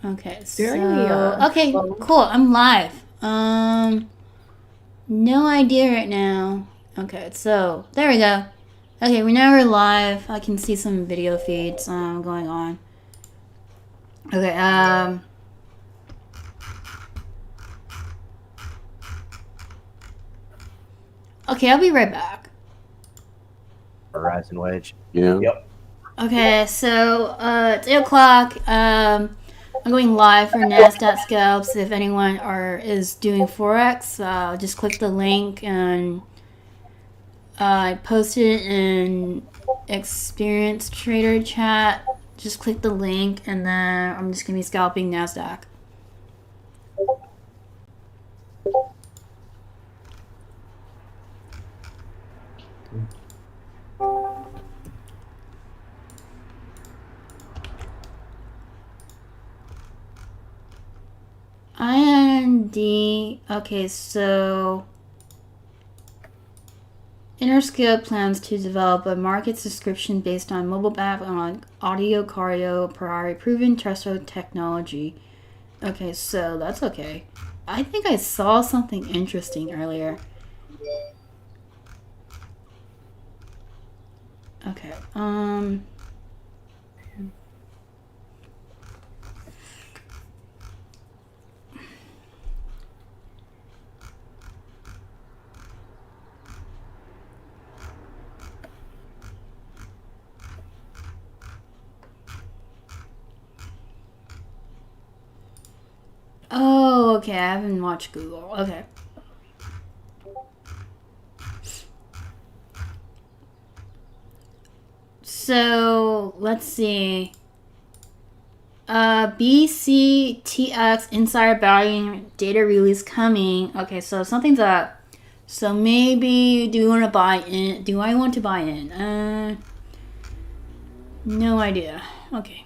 Okay, there so any, okay, well, cool. I'm live. No idea right now. Okay, so there we go. Okay, we're live. I can see some video feeds going on. Okay, okay, I'll be right back. Horizon Wedge. Yeah. Yep. Okay, so it's 8 o'clock. I'm going live for NAS100 Scalps. If anyone is doing Forex, just click the link and I posted it in Experienced Trader chat. Just click the link and then I'm just gonna be scalping NASDAQ. IND. Okay, so Interscope plans to develop a market subscription based on mobile app on audio cardio proven terrestrial technology. Okay, so that's okay. I think I saw something interesting earlier. Okay, oh, okay, I haven't watched Google. Okay. So, let's see. BCTX insider value data release coming. Okay, so something's up. So maybe do you want to buy in? Do I want to buy in? No idea. Okay.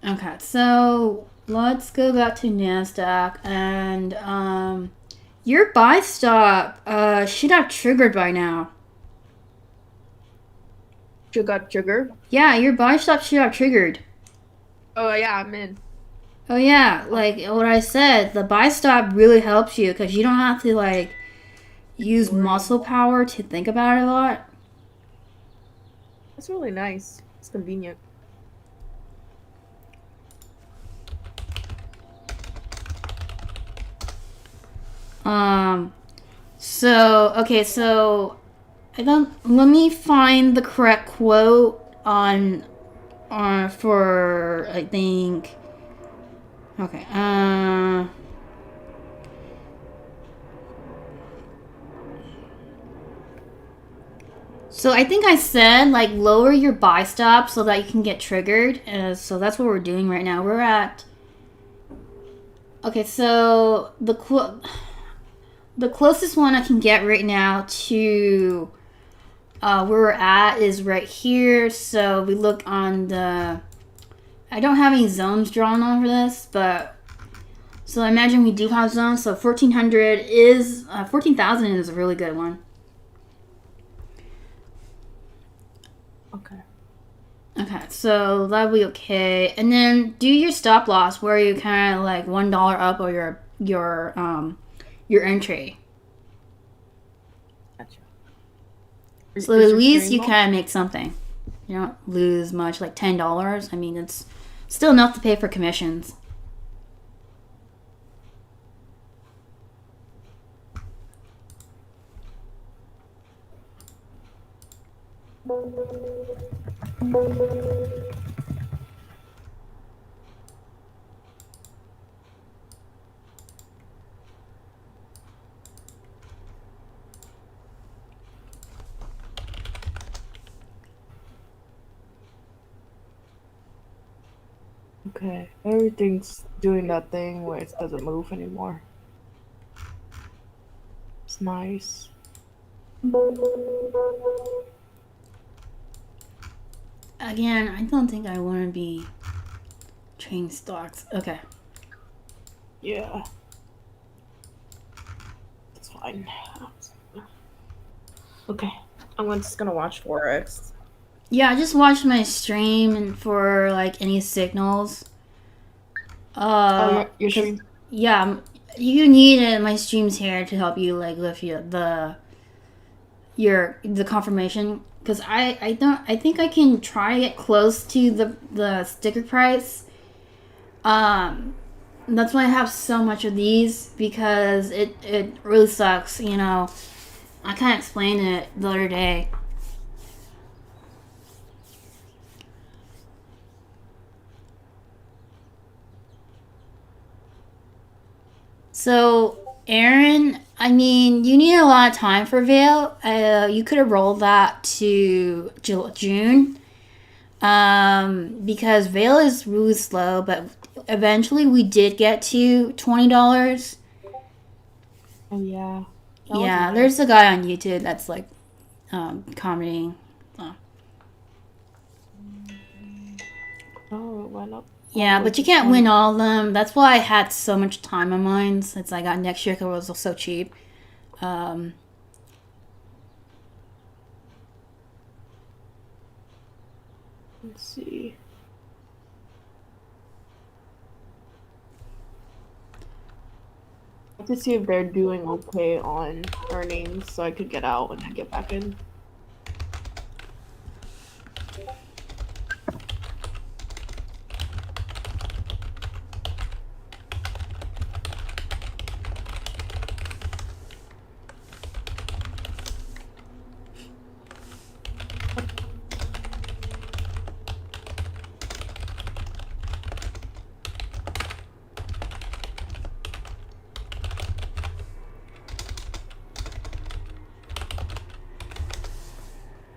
Okay, so let's go back to NASDAQ and your buy stop should have triggered by now. you got triggered? Yeah, your buy stop should have triggered. Oh, yeah, I'm in. Oh yeah, like what I said, the buy stop really helps you because you don't have to like use muscle power to think about it a lot. That's really nice. It's convenient. So okay, so let me find the correct quote on for I think okay, so I think I said like lower your buy stop so that you can get triggered. So that's what we're doing right now. We're at okay. So the closest one I can get right now to where we're at is right here. So we look on the. I don't have any zones drawn over this, but so I imagine we do have zones. So 1400 is 14,000 is a really good one. Okay, so that'll be okay. And then do your stop loss where you kind of like $1 up or your entry. Gotcha. So at least you kind of make something. You don't lose much, like $10. I mean, it's still enough to pay for commissions. Okay, everything's doing that thing where it doesn't move anymore. It's nice. Again, I don't think I want to be trading stocks. Okay. Yeah. It's fine. Okay. I'm just gonna watch FOREX. Yeah, I just watched my stream and for like any signals. Oh, your Cause stream. yeah, you need it. My stream's here to help you like lift the confirmation. Cause I think I can try to get close to the sticker price. That's why I have so much of these because it really sucks. You know, I can't explain it the other day. So, Aaron, I mean, you need a lot of time for Veil. You could have rolled that to June, because Veil is really slow. But eventually, we did get to $20. Oh yeah. That was Yeah, nice. there's a guy on YouTube that's like commenting. Oh, it went up. Yeah, Oh, but you it's can't 20. win all of them. That's why I had so much time on mine since I got next year because it was so cheap. Um, Let's see. I have to see if they're doing okay on earnings so I could get out and get back in.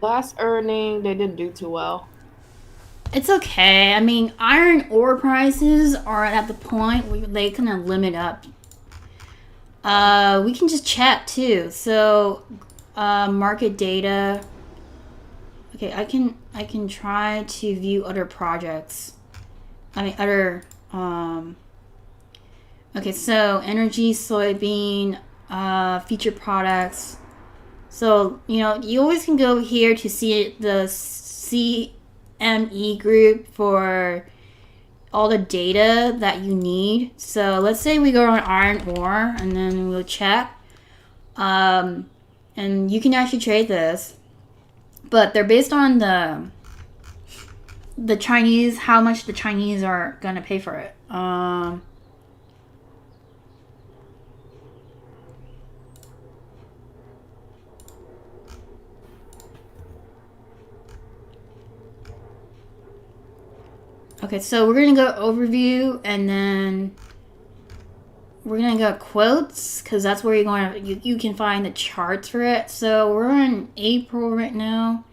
Last earning, they didn't do too well. It's okay. I mean, iron ore prices are at the point where they kind of limit up. We can just chat too. So, market data. Okay, I can try to view other projects. I mean, other. Okay, so energy, soybean, feature products. So, you know, you always can go here to see the CME group for all the data that you need. So let's say we go on iron ore and then we'll check. And you can actually trade this. But they're based on the Chinese, how much the Chinese are going to pay for it. Okay, so we're going to go overview and then we're going to go quotes because that's where you're going to, you can find the charts for it. So we're in April right now.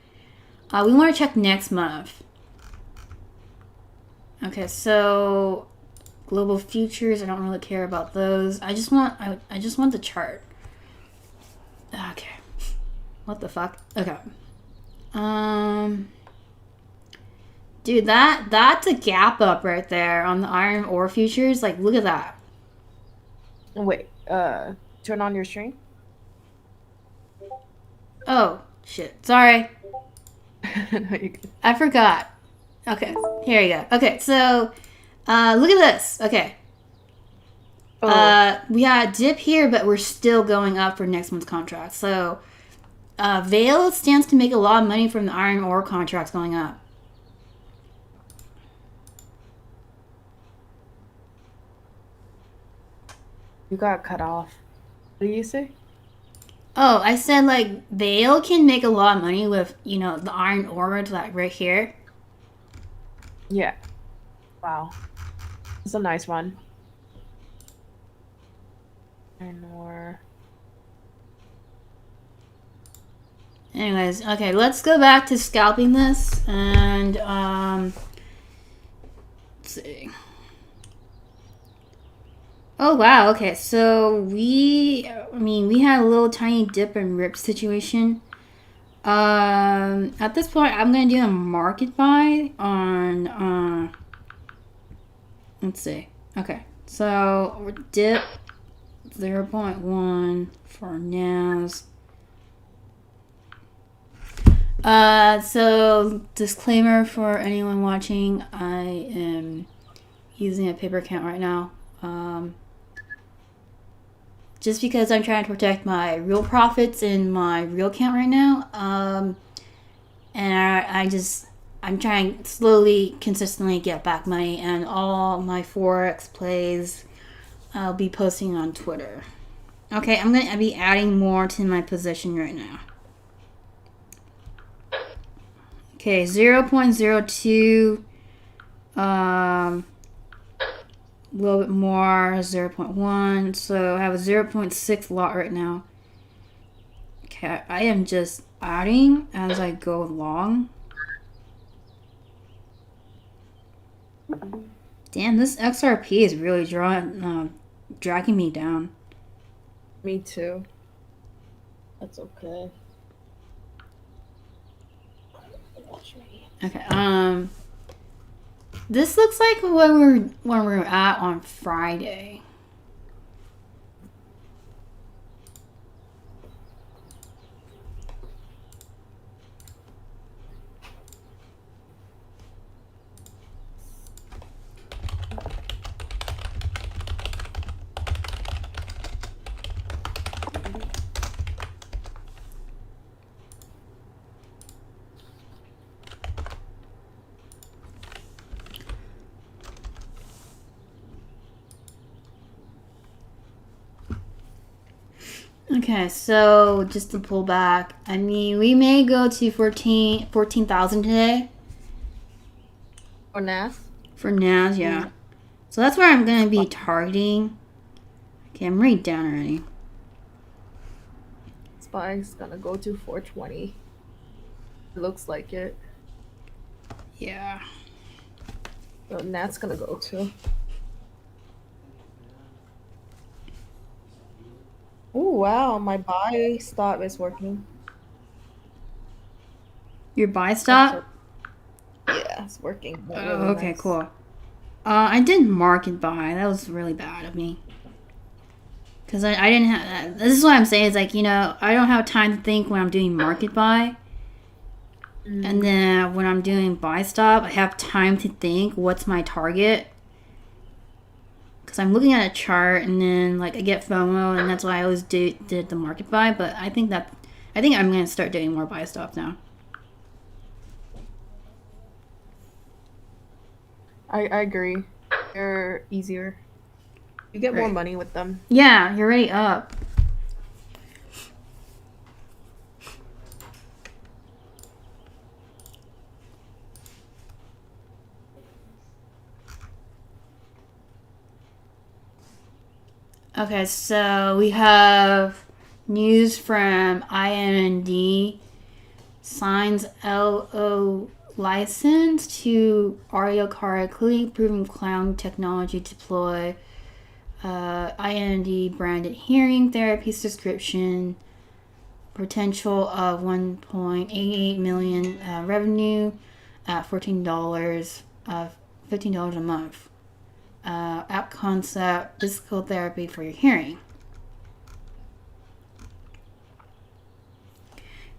We want to check next month. Okay, so global futures, I don't really care about those. I just want the chart. Okay. What the fuck? Okay. Dude, that's a gap up right there on the iron ore futures. Like, look at that. Wait, turn on your stream. Oh, shit. Sorry. No, you can. I forgot. Okay, here you go. Okay, so look at this. Okay. Oh, We got a dip here, but we're still going up for next month's contract. So Vale stands to make a lot of money from the iron ore contracts going up. you got cut off. What did you say? Oh, I said like Vale can make a lot of money with, you know, the iron ore like right here. Yeah. Wow. It's a nice one. Iron ore. Anyways, okay, let's go back to scalping this and let's see. Oh wow, okay, so we had a little tiny dip and rip situation. At this point I'm gonna do a market buy on let's see. Okay, so dip 0.1 for NAS. So disclaimer for anyone watching, I am using a paper account right now. Just because I'm trying to protect my real profits in my real account right now. And I'm trying to slowly, consistently get back money, and all my Forex plays I'll be posting on Twitter. Okay, I'm going to be adding more to my position right now. Okay, 0.02, a little bit more, 0.1, so I have a 0.6 lot right now. Okay, I am just adding as I go along. Damn, this XRP is really dragging me down. Me too. That's okay. Okay, this looks like when we're at on Friday. Okay, so just to pull back, I mean, we may go to 14,000 today. For NAS? For NAS, yeah. So that's where I'm going to be targeting. Okay, I'm right down already. SPY's gonna go to 420. It looks like it. Yeah. So NAS gonna go to. Oh wow, my buy stop is working. Your buy stop? Yeah, it's working. Oh, Really okay, nice. cool. I did market buy. That was really bad of me. Because I didn't have... This is what I'm saying. Is like, you know, I don't have time to think when I'm doing market buy. And then when I'm doing buy stop, I have time to think what's my target. Because I'm looking at a chart and then like I get FOMO, and that's why I always did the market buy. But I think I'm going to start doing more buy stops now. I agree. They're easier. You get more money with them. Yeah, you're already up. Okay, so we have news from IND signs LO license to Ario Card, clearly proven cloud technology deploy. IND branded hearing therapy subscription, potential of 1.88 million revenue at $14, $15 a month. App concept, physical therapy for your hearing.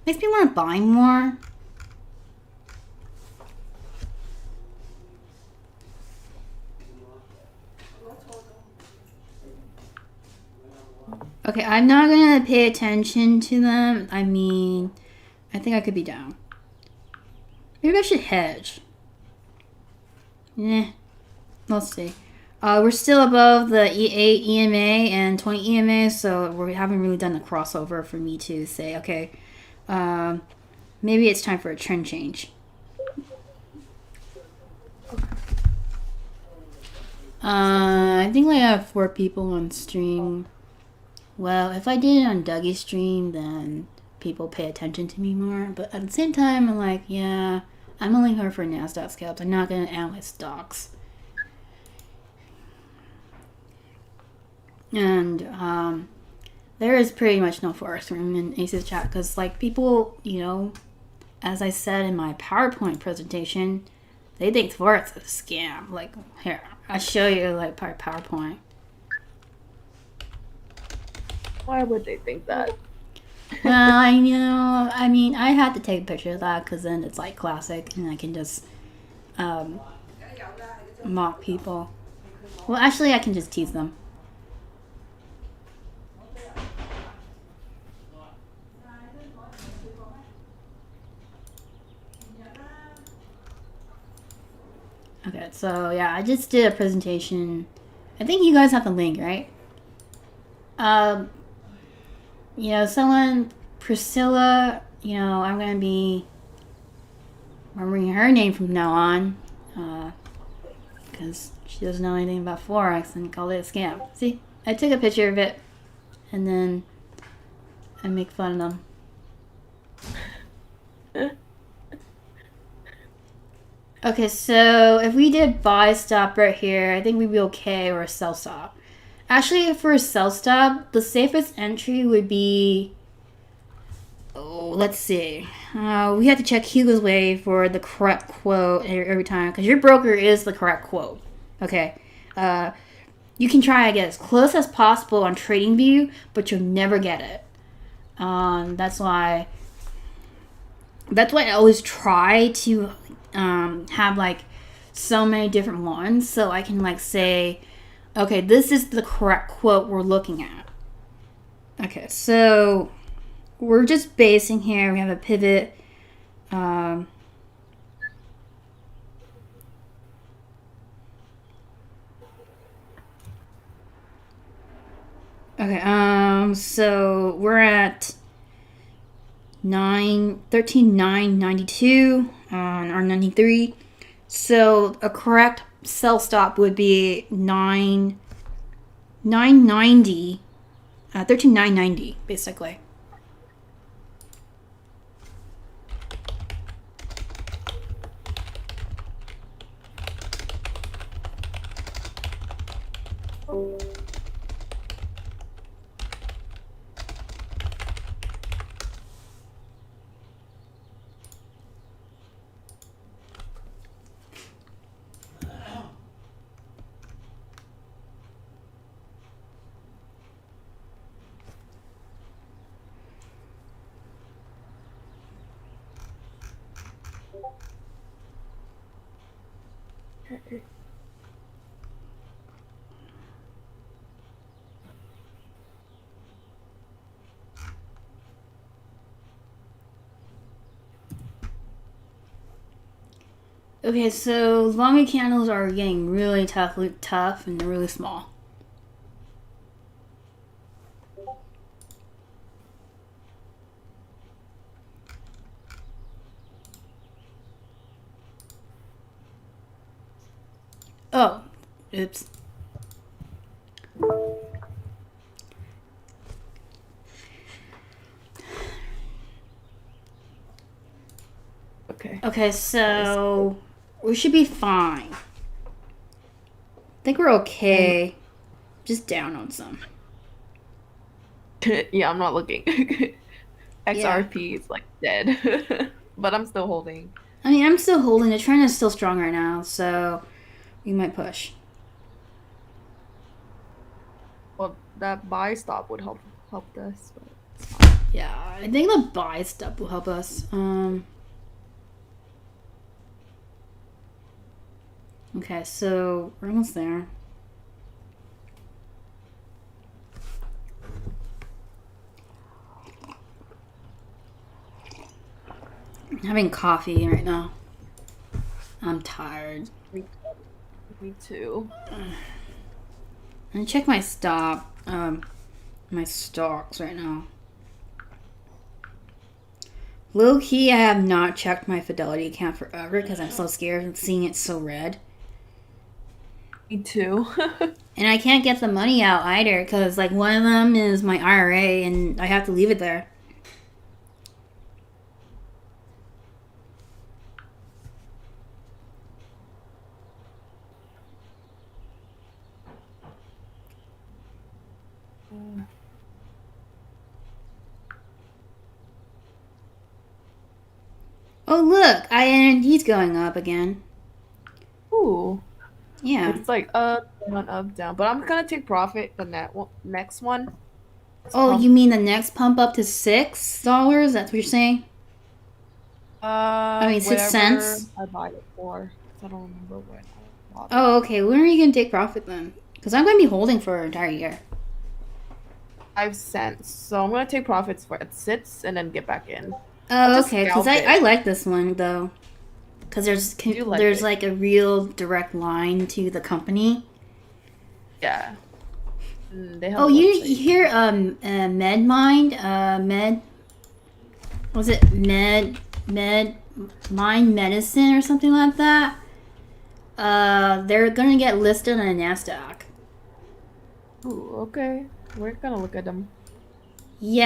Makes me want to buy more. Okay, I'm not gonna pay attention to them. I mean, I think I could be down. Maybe I should hedge. We'll see. We're still above the 8 EMA and 20 EMA, so we haven't really done the crossover for me to say, okay, maybe it's time for a trend change. I think I have 4 people on stream. Well, if I did it on Dougie's stream, then people pay attention to me more. But at the same time, I'm like, yeah, I'm only here for NASDAQ scalps. I'm not going to analyze stocks. And there is pretty much no Forex room in Ace's chat because, like, people, you know, as I said in my PowerPoint presentation, they think Forex is a scam. Like, here, I'll show you, like, PowerPoint. Why would they think that? Well, I mean, I had to take a picture of that because then it's like classic, and I can just um, mock people. Well, actually, I can just tease them. Okay, so yeah, I just did a presentation. I think you guys have the link, right? Um, someone, Priscilla, I'm gonna be remembering her name from now on, because she doesn't know anything about Forex and called it a scam. See, I took a picture of it, and then I make fun of them. Okay, so if we did buy stop right here, I think we'd be okay, or a sell stop. Actually, for a sell stop, the safest entry would be. Oh, let's see. We have to check Hugo's Way for the correct quote every time, because your broker is the correct quote. Okay. You can try to get as close as possible on TradingView, but you'll never get it. That's why I always try to have like so many different ones, so I can like say, okay, this is the correct quote we're looking at. Okay, so we're just basing here. We have a pivot. Okay, so we're at 13,992 on our 93. So a correct sell stop would be 990, 13,990 basically. Okay, so longer candles are getting really tough and really small. Oh, oops. Okay, so we should be fine. I think we're okay. Just down on some. Yeah, I'm not looking. XRP is like dead, but I'm still holding. I mean, I'm still holding. The trend is still strong right now, so we might push. Well, that buy stop would help us. But Yeah, I think the buy step will help us. Okay, so we're almost there. I'm having coffee right now. I'm tired. Me too. I'm gonna check my my stocks right now. Low key, I have not checked my Fidelity account forever because I'm so scared of seeing it so red. Me too. And I can't get the money out either because like one of them is my IRA and I have to leave it there. Oh look, IND's going up again. Ooh. Yeah. It's like up, down, up, down. But I'm gonna take profit the next one. Oh, you mean the next pump up to $6? That's what you're saying? I mean, six Whatever cents. I buy it for. 'Cause I don't remember when I bought it. Oh, okay. When are you gonna take profit then? Because I'm gonna be holding for an entire year. 5 cents. So I'm gonna take profits for it sits and then get back in. I'll Oh, just okay. Because scalp I it. like this one though. Because I do like there's it. like a real direct line to the company. Yeah. They have Oh, a you website. hear MedMind? Was it Med Mind Medicine or something like that? They're gonna get listed on Nasdaq. Ooh, okay. We're gonna look at them.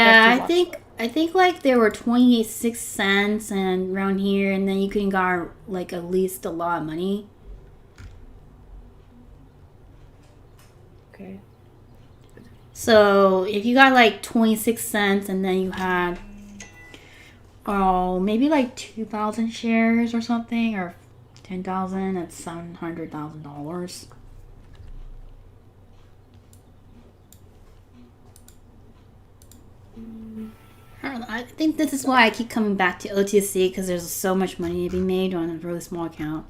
We have Yeah, to I watch think them. I think like there were 26 cents and around here, and then you can got like at least a lot of money. Okay. So if you got like 26 cents, and then you had maybe like 2,000 shares or something, or 10,000, that's $700,000. I don't know. I think this is why I keep coming back to OTC, because there's so much money to be made on a really small account.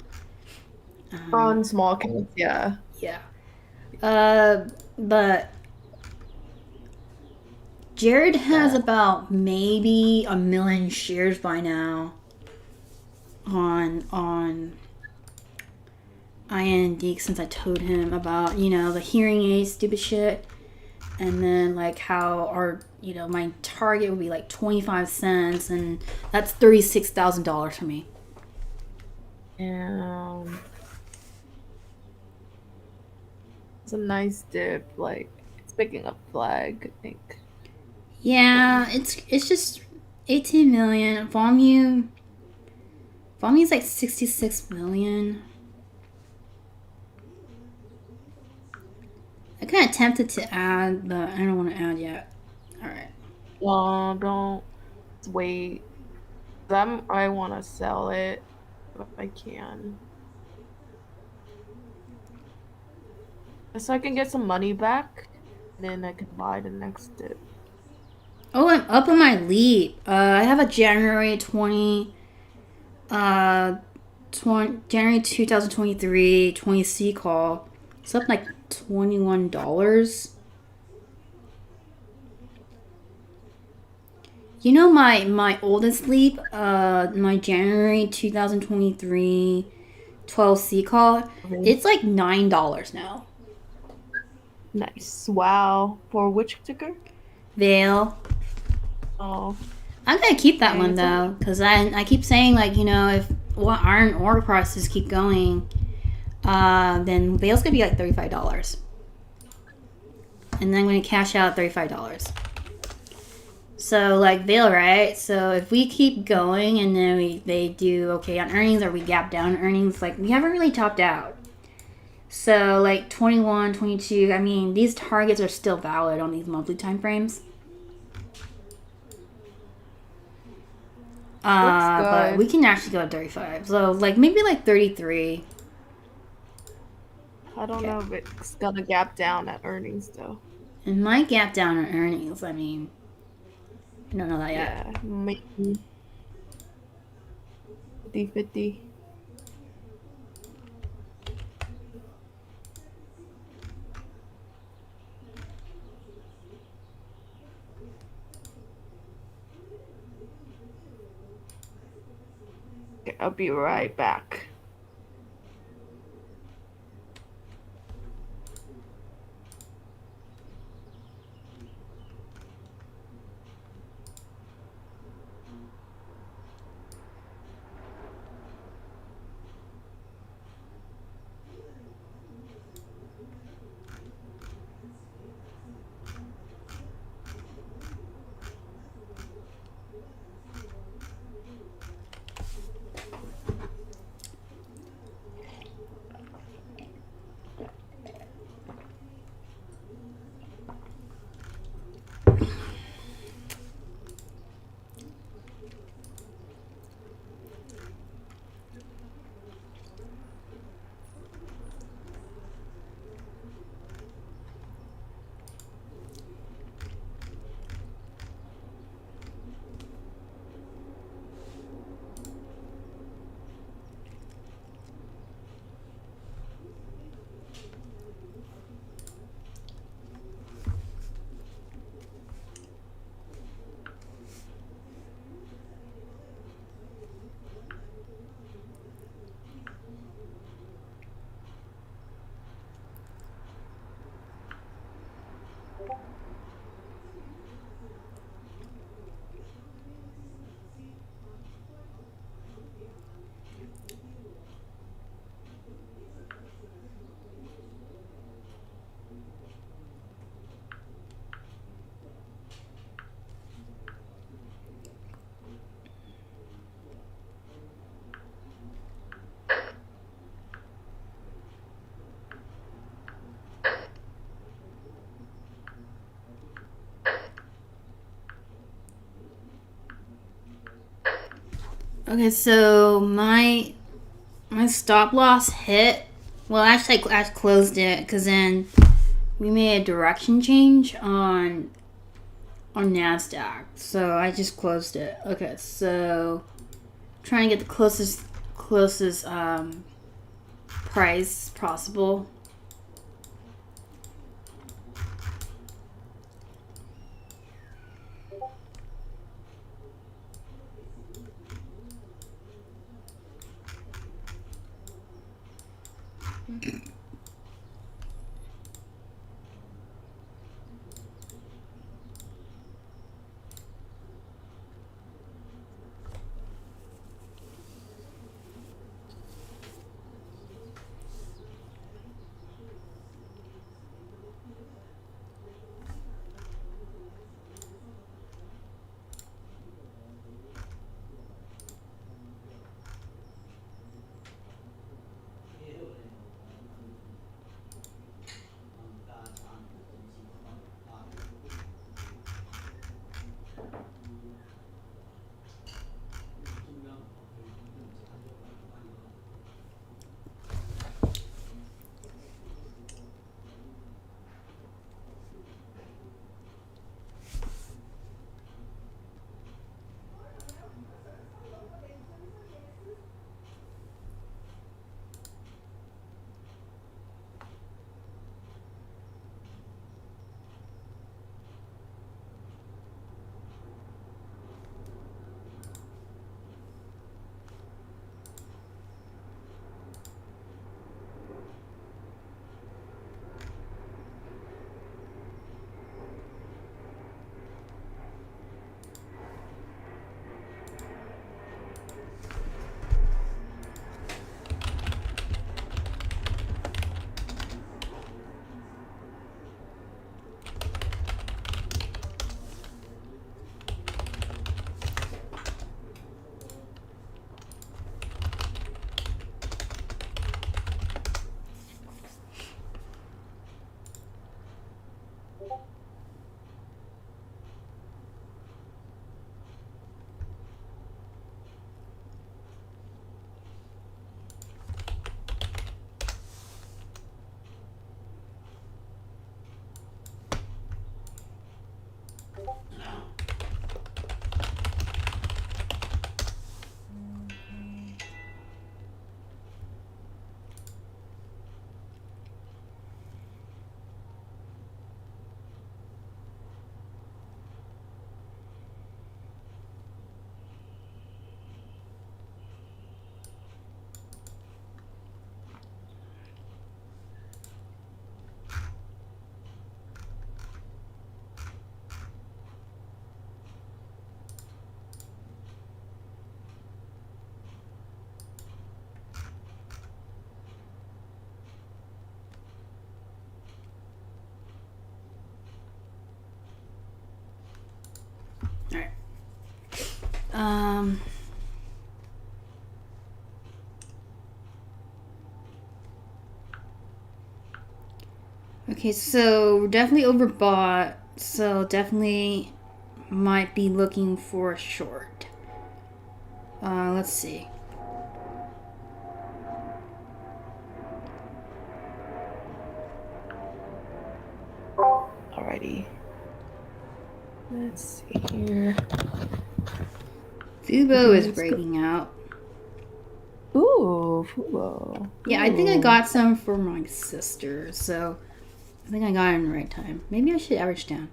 On small accounts, yeah. Yeah. But Jared has Yeah. about maybe a million shares by now on IND, since I told him about, the hearing aid stupid shit, and then like how my target would be like 25 cents, and that's $36,000 for me. And it's a nice dip. Like it's picking up flag, I think. Yeah, it's just 18 million volume. Volume is like 66 million. I kind of tempted to add, but I don't want to add yet. All right. Don't wait. I want to sell it if I can. So I can get some money back, and then I can buy the next dip. Oh, I'm up on my leap. I have a January 20, January 2023 20C call. It's up like $21. You know my oldest leap, my January 2023 12C call, Okay. it's like $9 now. Nice. Wow. For which ticker? Vale. Oh, I'm gonna keep that dang, one it's a though, because I keep saying, like, if iron ore prices keep going, then Vale's gonna be like $35. And then I'm gonna cash out $35. So like Vale, right? So if we keep going and then they do okay on earnings, or we gap down earnings, like we haven't really topped out. So like 21, 22, I mean, these targets are still valid on these monthly time frames. looks But we good. can actually go to 35. So like maybe like 33. I don't Okay. know if it's gonna gap down at earnings though. And my gap down on earnings, I mean, I don't know that yet. Yeah, maybe 50-50. Okay, I'll be right back. Okay, so my stop loss hit. Well, actually, I closed it because then we made a direction change on NASDAQ. So I just closed it. Okay, so trying to get the closest price possible. All right. Okay, so we're definitely overbought. So definitely might be looking for a short. Let's see. Alrighty. Let's see here. Fubo is breaking out. Ooh, Fubo. Yeah, I think I got some for my sister, so I think I got it in the right time. Maybe I should average down.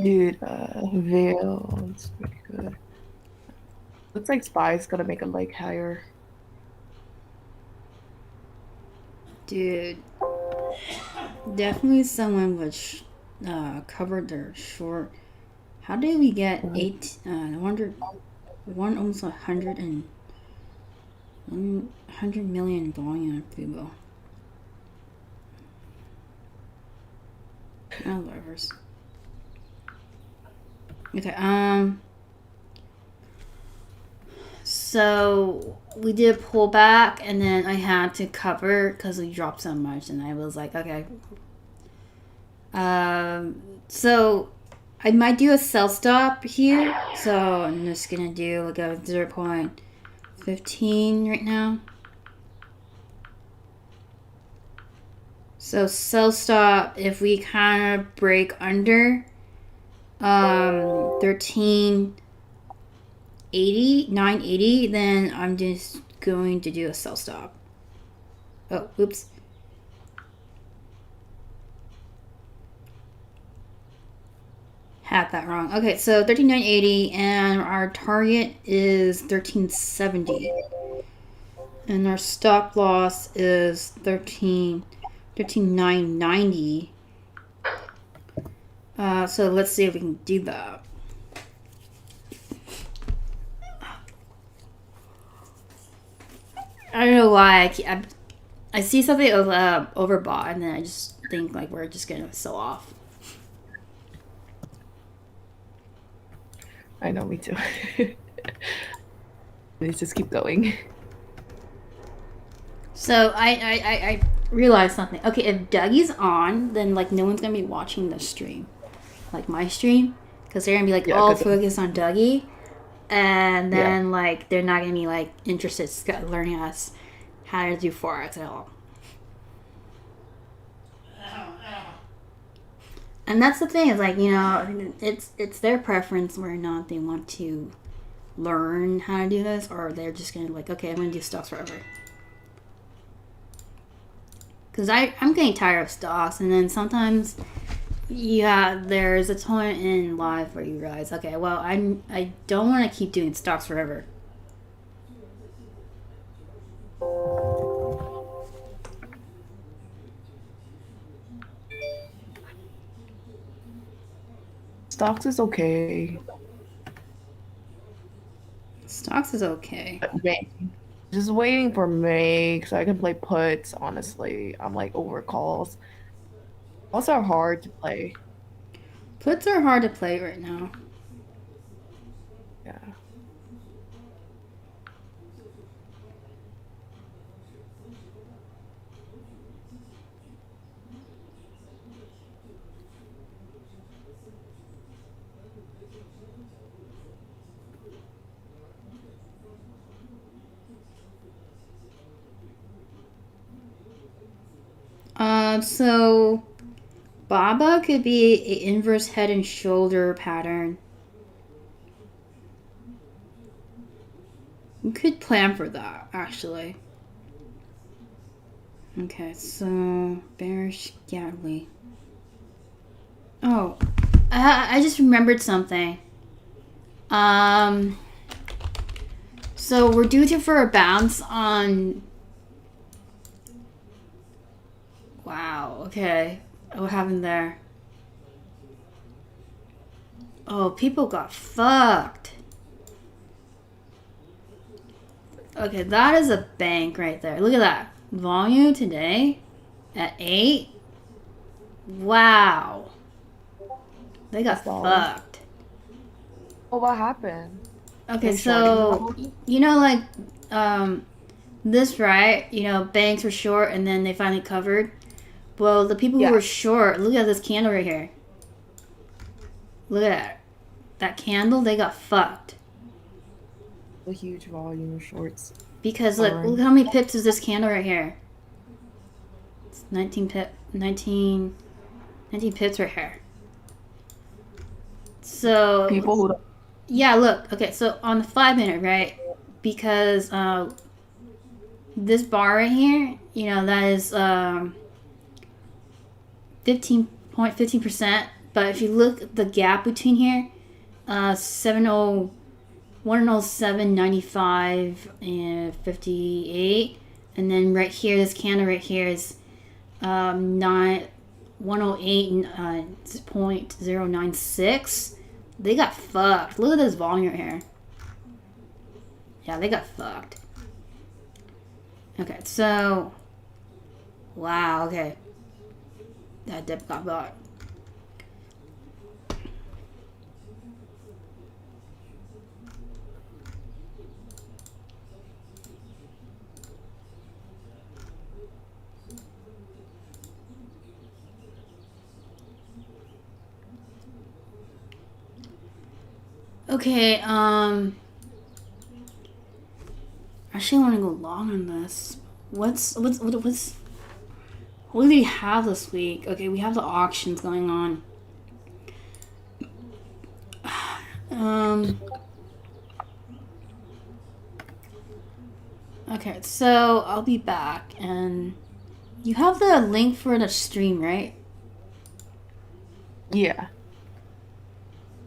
Dude, Veil, it's pretty good. Looks like Spy's gonna make a leg higher. Dude, definitely someone was covered their short. How did we get 100, almost 100 million volume on Fubo? Oh, whatever's. Okay, so we did a pullback and then I had to cover because we dropped so much and I was like, okay. So I might do a sell stop here. So I'm just gonna do like a 0.15 right now. So sell stop if we kind of break under 1380, 980, then I'm just going to do a sell stop. Oh, oops. Had that wrong. Okay, so 13980 and our target is 1370. And our stop loss is 13990. So let's see if we can do that. I don't know why I see something of overbought, and then I just think like we're just gonna sell off. I know, me too. Let's just keep going. So I realized something. Okay, if Dougie's on, then like no one's gonna be watching the stream, like my stream, because they're gonna be like all focused on Dougie, and then like they're not gonna be like interested in learning us how to do forex at all. And that's the thing, is like, you know, it's their preference whether or not they want to learn how to do this, or they're just gonna like, okay, I'm gonna do stocks forever. Because I'm getting tired of stocks, and then sometimes, yeah, there's a point in life where you realize, okay, well, I don't want to keep doing stocks forever. Stocks is okay. Stocks is okay. Just waiting for May so I can play puts, honestly. I'm like over calls. Calls are hard to play. Puts are hard to play right now. Yeah. So Baba could be an inverse head and shoulder pattern. You could plan for that, actually. Okay, so bearish Gatly. Oh, I just remembered something. So we're due for a bounce on. Wow. Okay. What happened there? Oh, people got fucked. Okay, that is a bank right there. Look at that. Volume today at 8. Wow. They got fucked. Oh, what happened? Okay, so, you know, like, this, right? You know, banks were short and then they finally covered. Well, the people who were short, look at this candle right here. Look at that candle. They got fucked. A huge volume of shorts. Because look how many pips is this candle right here. It's 19 pips right here. So people who yeah, look. Okay, so on the 5-minute, right? Because this bar right here, you know, that is 15%. But if you look at the gap between here, 107.95 and 58, and then right here, this candle right here is 108.096. They got fucked. Look at this volume right here. Yeah, they got fucked. Okay, so wow. Okay, that dip got bought. Okay, actually, I want to go long on this. What do we have this week? Okay, we have the auctions going on. Um. Okay, so I'll be back, and you have the link for the stream, right? Yeah.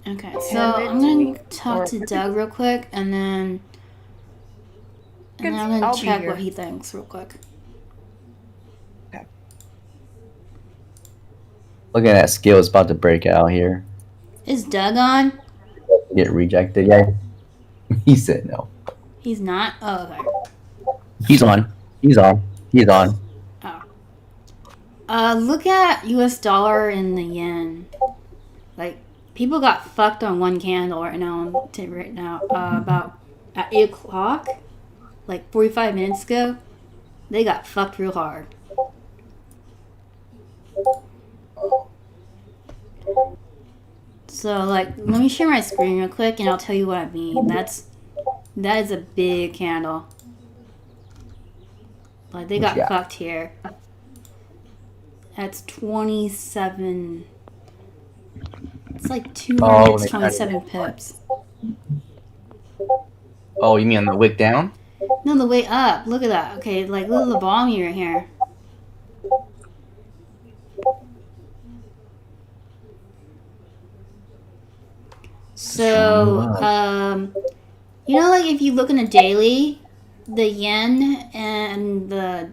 Okay, so Hand it I'm to gonna me, talk or to Doug real quick, and then I'm gonna I'll be check what here. he thinks real quick. Okay. Looking at Scalps about to break out here. Is Doug on? Get rejected. Yeah. He said no. He's not? Oh, okay. He's on. He's on. He's on. Look at US dollar and the yen. Like, people got fucked on one candle right now, about at 8 o'clock, like 45 minutes ago. They got fucked real hard. So, like, let me share my screen real quick, and I'll tell you what I mean. That is a big candle. Like, they got fucked here. That's 27. It's like 2 minutes, 27 pips. Oh, you mean on the wick down? No, the way up. Look at that. Okay, like, look at the volume right here. So, you know, like, if you look in a daily, the yen and the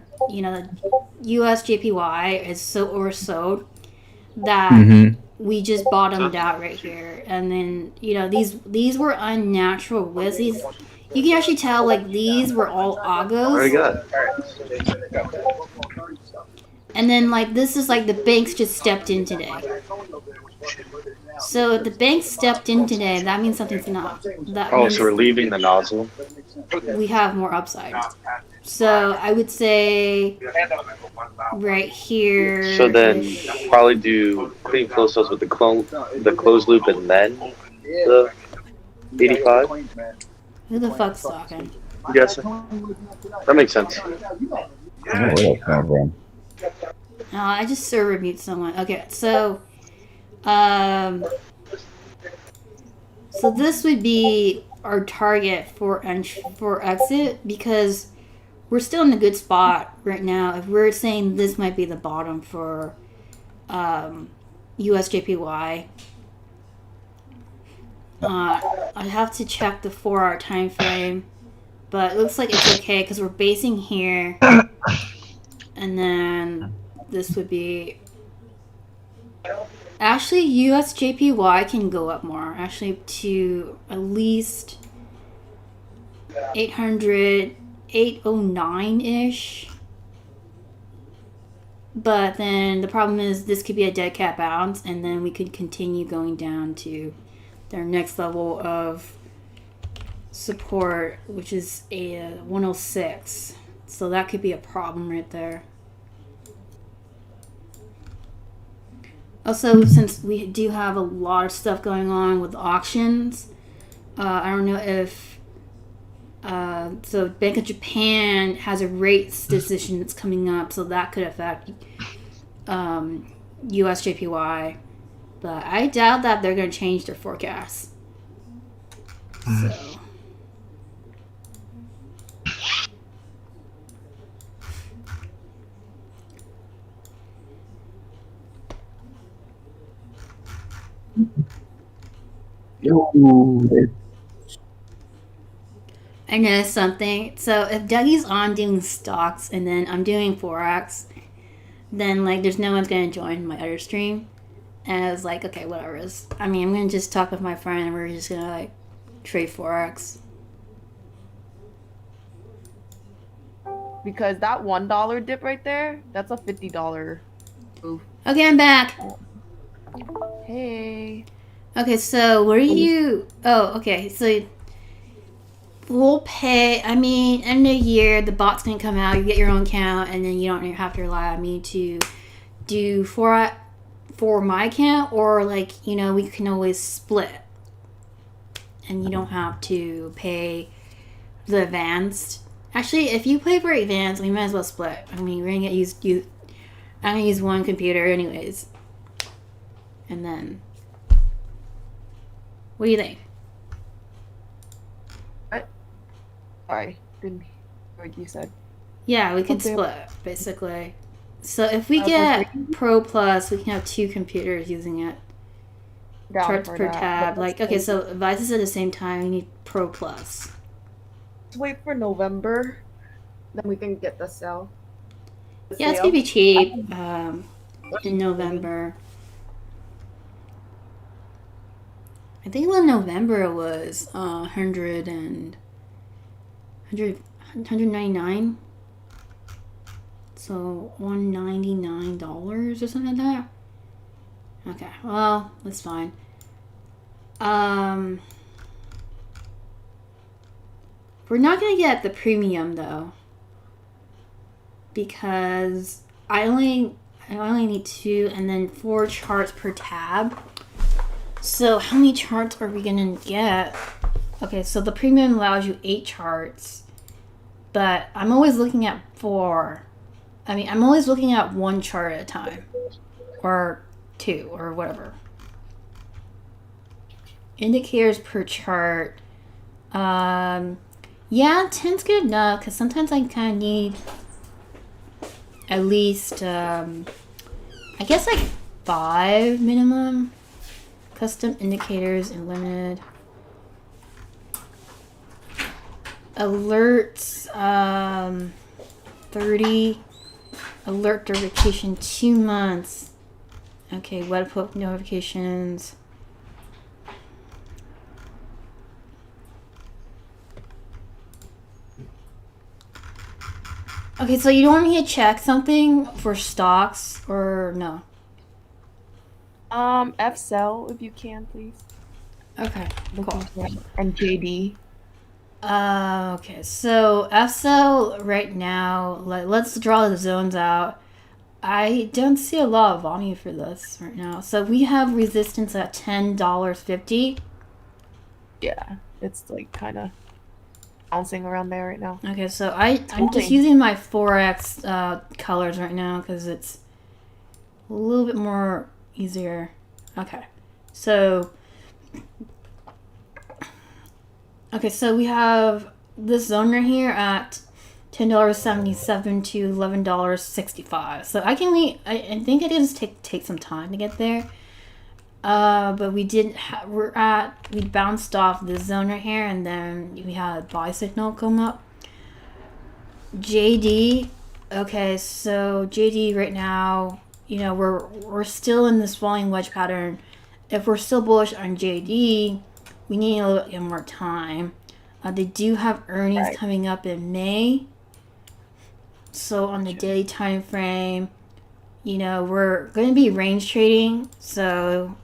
US JPY is so oversold that we just bottomed out right here. And then, these were unnatural wiz. You can actually tell, like, these were all agos. And then, like, this is like the banks just stepped in today. So if the bank stepped in today, that means something's not. So we're leaving the nozzle. We have more upside. So I would say right here. So then probably do clean flow cells with the closed loop and then the 85. Who the fuck's talking? I'm guessing. That makes sense. Oh, I just server mute someone. Okay, so so this would be our target for exit, because we're still in a good spot right now. If we're saying this might be the bottom for USJPY, I have to check the 4-hour time frame, but it looks like it's okay because we're basing here, and then this would be. Actually, USJPY can go up more. Actually, to at least 800, 809-ish. But then the problem is this could be a dead cat bounce, and then we could continue going down to their next level of support, which is a 106. So that could be a problem right there. Also, since we do have a lot of stuff going on with auctions, I don't know if so Bank of Japan has a rates decision that's coming up, so that could affect USJPY, but I doubt that they're going to change their forecast. So. I noticed something. So if Dougie's on doing stocks and then I'm doing Forex, then like there's no one's gonna join my other stream. And I was like, okay, whatever. I'm gonna just talk with my friend and we're just gonna like trade Forex. Because that $1 dip right there, that's a $50 move. Okay, I'm back. Hey. Okay, so what are you? Oh, okay. So we'll pay. End of the year, the bot's gonna come out. You get your own account, and then you don't have to rely on me to do for my account, or like we can always split. and you don't have to pay the advanced. Actually, if you pay for advanced, we might as well split. I mean, we're gonna I'm gonna use one computer anyways. And then, what do you think? Sorry, didn't hear what you said. Yeah, we could Okay. split, basically. So if we For get free? Pro Plus, we can have 2 computers using it. Down Charts for per that, tab. but Like, let's okay, so devices at the same time, you need Pro Plus. wait for November, then we can get the sale. Yeah, it's gonna be cheap in November. I think in November it was 199. So $199 or something like that. Okay, well, that's fine. We're not gonna get the premium though, because I only need 2 and then 4 charts per tab. So how many charts are we gonna get? Okay, so the premium allows you 8 charts, but I'm always looking at 4. I mean, I'm always looking at 1 chart at a time, or 2, or whatever. Indicators per chart. Yeah, 10's good enough, because sometimes I kind of need at least, I guess like 5 minimum. Custom indicators and limited. Alerts, 30. Alert notification, 2 months. Okay, webhook notifications. Okay, so you don't want me to check something for stocks or no? F cell if you can, please. Okay, cool. And JD. Okay, so FSO right now, let's draw the zones out. I don't see a lot of volume for this right now. So we have resistance at $10.50. Yeah, it's like kind of bouncing around there right now. Okay, so I'm just using my FOREX colors right now because it's a little bit more easier. Okay, so we have this zone right here at $10.77 to $11.65. So I think it does take some time to get there. But we bounced off this zone right here, and then we had a buy signal come up. JD, okay, so JD right now, you know, we're still in this falling wedge pattern. If we're still bullish on JD, we need a little bit more time. They do have earnings coming up in May. So on the daily time frame, you know, we're going to be range trading. So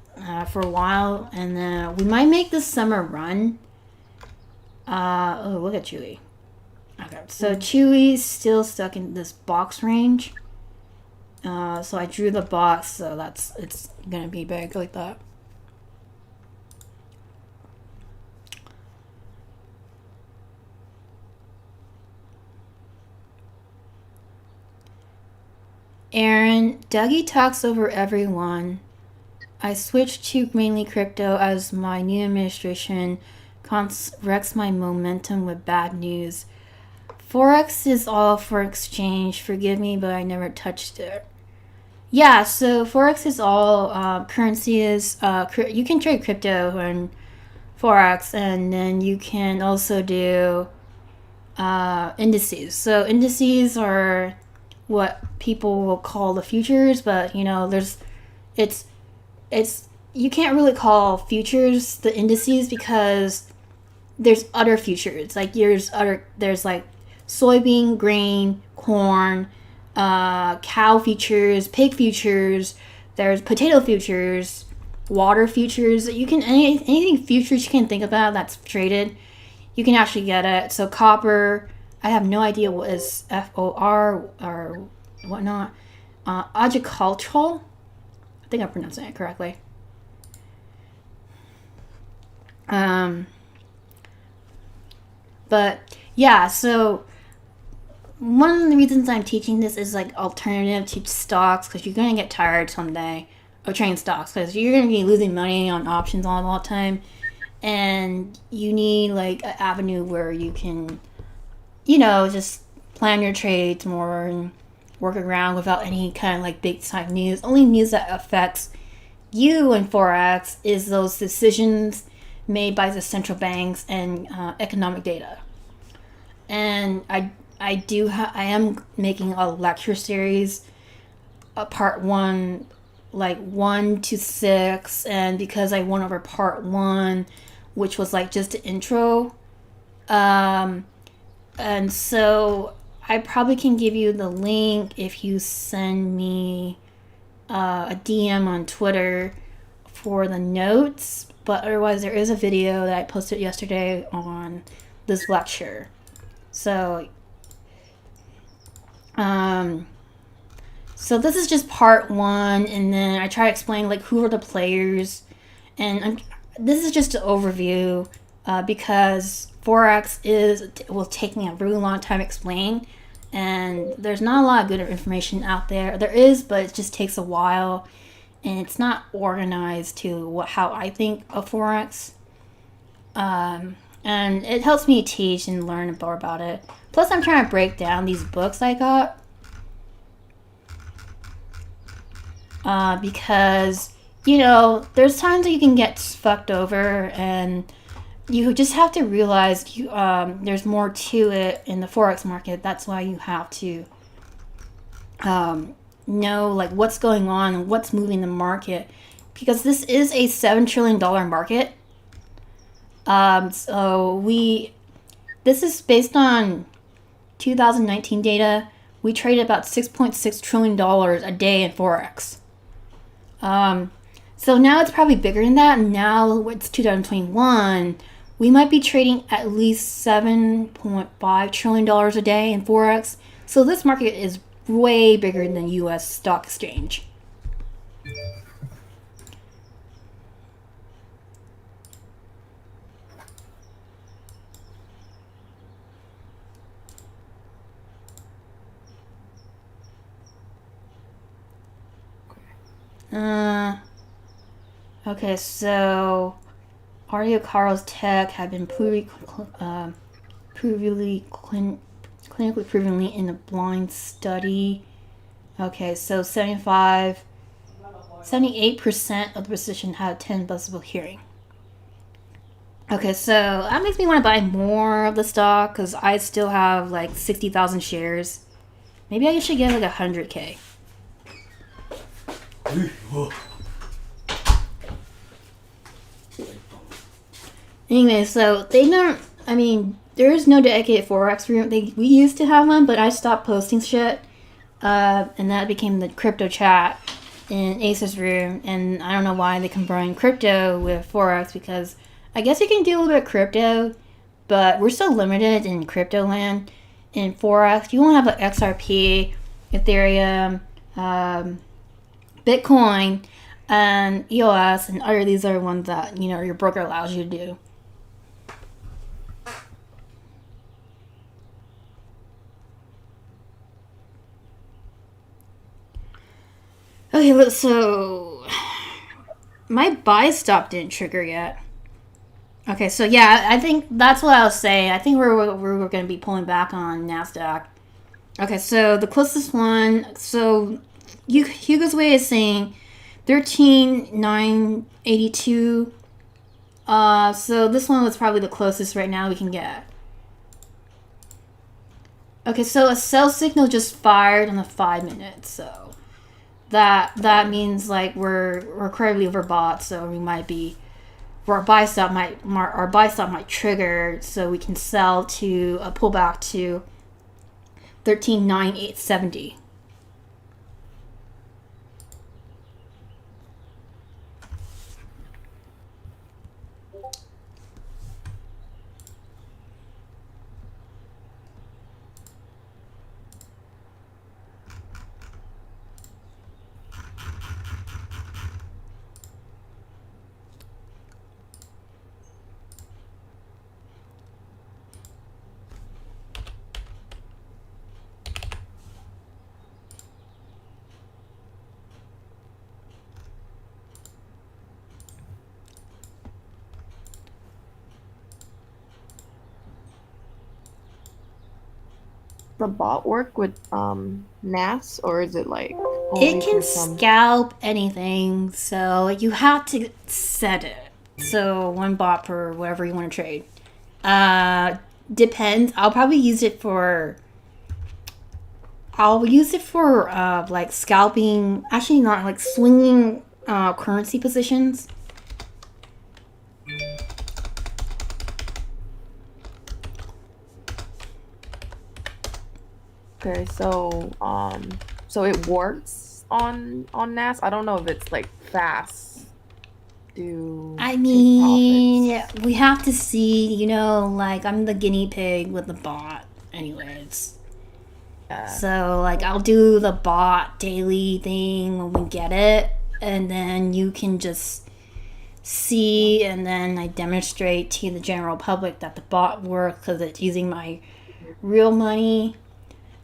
for a while, and then we might make this summer run. Oh, look at Chewy. Okay, so Chewy's still stuck in this box range. So I drew the box, so it's gonna be big like that. Aaron, Dougie talks over everyone. I switched to mainly crypto as my new administration wrecks my momentum with bad news. Forex is all for exchange. Forgive me, but I never touched it. Yeah, so Forex is all currencies. You can trade crypto and Forex, and then you can also do indices. So indices are what people will call the futures, but you know, it's you can't really call futures the indices because there's other futures. Like there's like soybean, grain, corn, cow futures, pig futures. There's potato futures, water futures. You can anything futures you can think about that's traded, you can actually get it. So copper, I have no idea what is FOR or whatnot. Agricultural, I think I'm pronouncing it correctly. But yeah, so one of the reasons I'm teaching this is like alternative to stocks, because you're gonna get tired someday of trading stocks, because you're gonna be losing money on options all the time, and you need like an avenue where you can, just plan your trades more and work around without any kind of like big time news. Only news that affects you in forex is those decisions made by the central banks and economic data. And I am making a lecture series, part 1, like 1 to 6, and because I went over part 1, which was like just the intro, and so I probably can give you the link if you send me a DM on Twitter for the notes. But otherwise, there is a video that I posted yesterday on this lecture. So, so this is just part 1, and then I try to explain like who are the players, and this is just an overview because forex will take me a really long time to explain, and there's not a lot of good information out there. There is, but it just takes a while, and it's not organized to how I think of forex. And it helps me teach and learn more about it. Plus, I'm trying to break down these books I got. Because, there's times that you can get fucked over, and you just have to realize there's more to it in the forex market. That's why you have to know like what's going on and what's moving the market, because this is a $7 trillion market. This is based on 2019 data. We traded about $6.6 trillion a day in forex. So now it's probably bigger than that. Now it's 2021. We might be trading at least $7.5 trillion a day in forex. So this market is way bigger than U.S. stock exchange. Okay, so Arya Carl's tech have been clinically provenly in a blind study. Okay, so 78% of the position had 10 decibel hearing. Okay, so that makes me want to buy more of the stock because I still have like 60,000 shares. Maybe I should get like 100K. Anyway, so there is no dedicated Forex room. We used to have one, but I stopped posting shit. And that became the crypto chat in Ace's room. And I don't know why they combine crypto with Forex, because I guess you can do a little bit of crypto, but we're still limited in crypto land. In Forex, you won't have like XRP, Ethereum, Bitcoin, and EOS, and other these are ones that your broker allows you to do. Okay, so my buy stop didn't trigger yet. Okay, so yeah, I think that's what I was saying. I think we're going to be pulling back on NASDAQ. Okay, so the closest one, so Hugo's Way is saying 13,982. So this one was probably the closest right now we can get. Okay, so a sell signal just fired on the 5 minutes, so that means like we're incredibly overbought, so we might be, our buy stop might trigger, so we can sell to a pullback to 13,970. the bot work with NAS, or is it like only It can for some? scalp anything, so you have to set it. So one bot per whatever you want to trade. Depends. I'll probably use it for. I'll use it for like scalping. Actually, not like swinging currency positions. Okay, so it works on NAS. I don't know if it's like fast to I take mean, profits. we have to see. You know, like I'm the guinea pig with the bot, anyways. Yeah. So like I'll do the bot daily thing when we get it, and then you can just see, and then I demonstrate to the general public that the bot works because it's using my real money,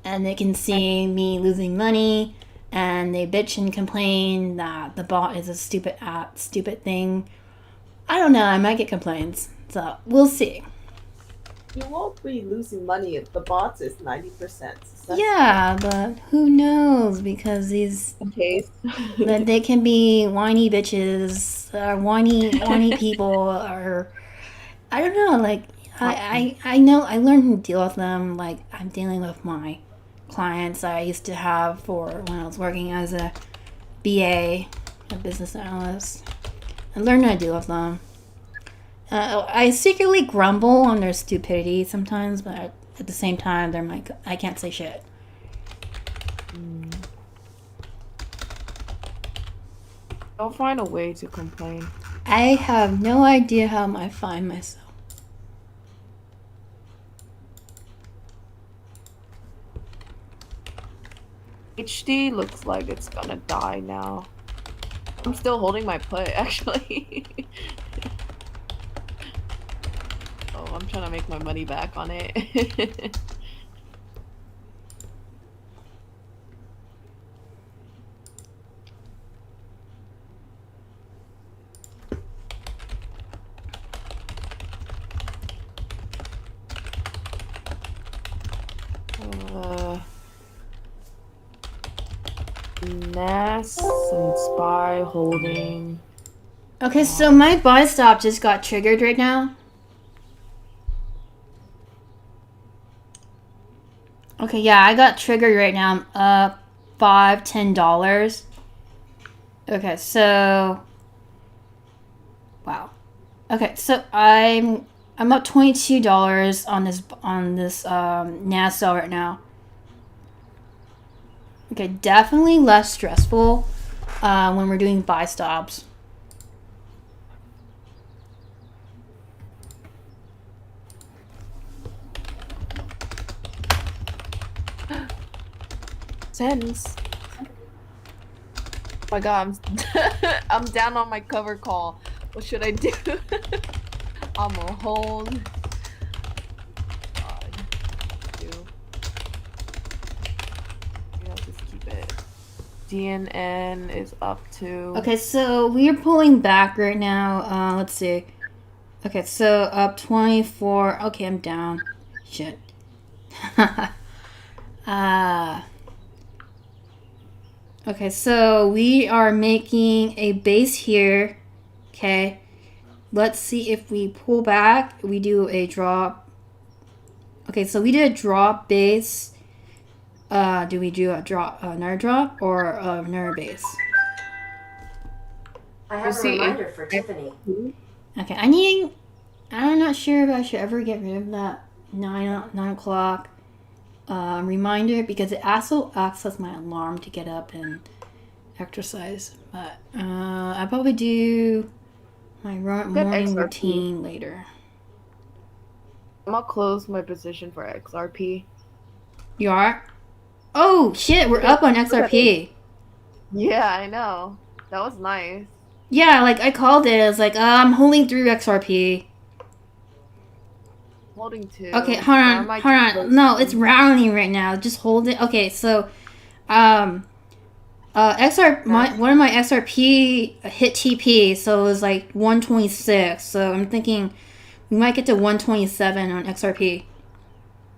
and they can see me losing money, and they bitch and complain that the bot is a stupid app, stupid thing. I don't know. I might get complaints, so we'll see. You won't be losing money if the bots is 90%. Yeah, but who knows? Because these case. that they can be whiny bitches, or whiny people, or I don't know. Like I know I learned to deal with them. Like I'm dealing with my clients I used to have for when I was working as a BA, a business analyst. I learned how to deal with them. I secretly grumble on their stupidity sometimes, but at the same time, I can't say shit. I'll find a way to complain. I have no idea how I find myself. HD looks like it's gonna die now. I'm still holding my put, actually. Oh, I'm trying to make my money back on it. NAS and SPY holding. Okay, so my buy stop just got triggered right now. Okay, yeah, I got triggered right now. $5-10. Okay, so wow. Okay, so I'm up $22 on this NAS sale right now. Okay, definitely less stressful when we're doing buy stops. Sense. Oh my god, I'm down on my cover call. What should I do? I'm a hold. God. Yeah, just keep it. DNN is up to. Okay, so we are pulling back right now. Let's see. Okay, so up 24. Okay, I'm down. Shit. Okay, so we are making a base here. Okay. Let's see if we pull back. We do a drop. Okay, so we did a drop base. Do we do a drop, another drop, or another base? I have a reminder for Tiffany. Okay, I'm not sure if I should ever get rid of that 9 o'clock reminder, because it also acts as my alarm to get up and exercise. But I probably do my morning routine later. I'm gonna close my position for XRP. You are? Oh shit, we're up on XRP. Yeah, I know. That was nice. Yeah, like I called it. I was like, I'm holding through XRP. Holding two. Okay, hold on. No, it's rounding right now. Just hold it. Okay, so, one of my XRP hit TP, so it was like 126. So I'm thinking we might get to 127 on XRP.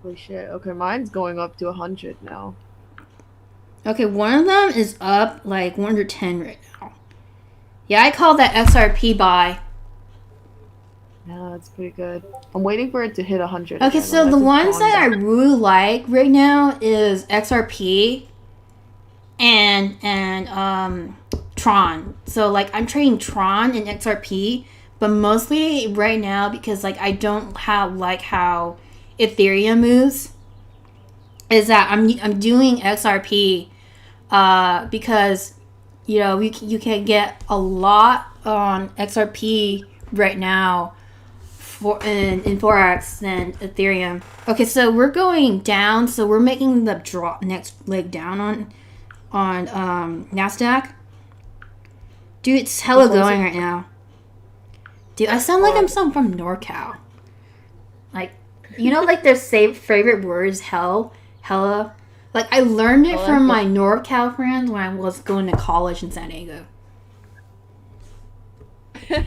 Holy shit. Okay, mine's going up to 100 now. Okay, one of them is up like 110 right now. Yeah, I call that XRP buy. Yeah, that's pretty good. I'm waiting for it to hit 100. Okay, again, so unless the it's ones gone that I down. really like right now is XRP and Tron. So like I'm trading Tron and XRP, but mostly right now because like I don't have like how Ethereum moves. Is that I'm doing XRP because you know you can get a lot on XRP right now for in FOREX than Ethereum. Okay, so we're going down, so we're making the drop next leg down on Nasdaq. Dude, it's hella going right now. Dude, I sound like I'm some from NorCal. Like, you know, like their favorite words, hella. Like I learned it from my NorCal friends when I was going to college in San Diego.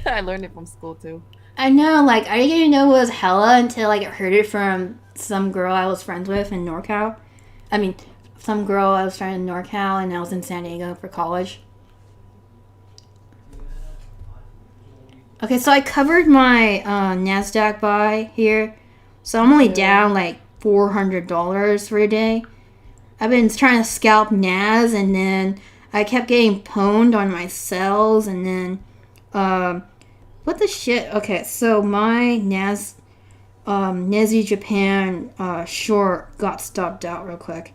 I learned it from school too. I know, like I didn't even know it was hella until like I heard it from some girl I was friends with in NorCal. I mean, some girl I was trying in NorCal and I was in San Diego for college. Okay, so I covered my Nasdaq buy here, so I'm only down like $400 for a day. I've been trying to scalp NAS, and then I kept getting pwned on my sells, and then what the shit? Okay, so my Nazi Japan short got stopped out real quick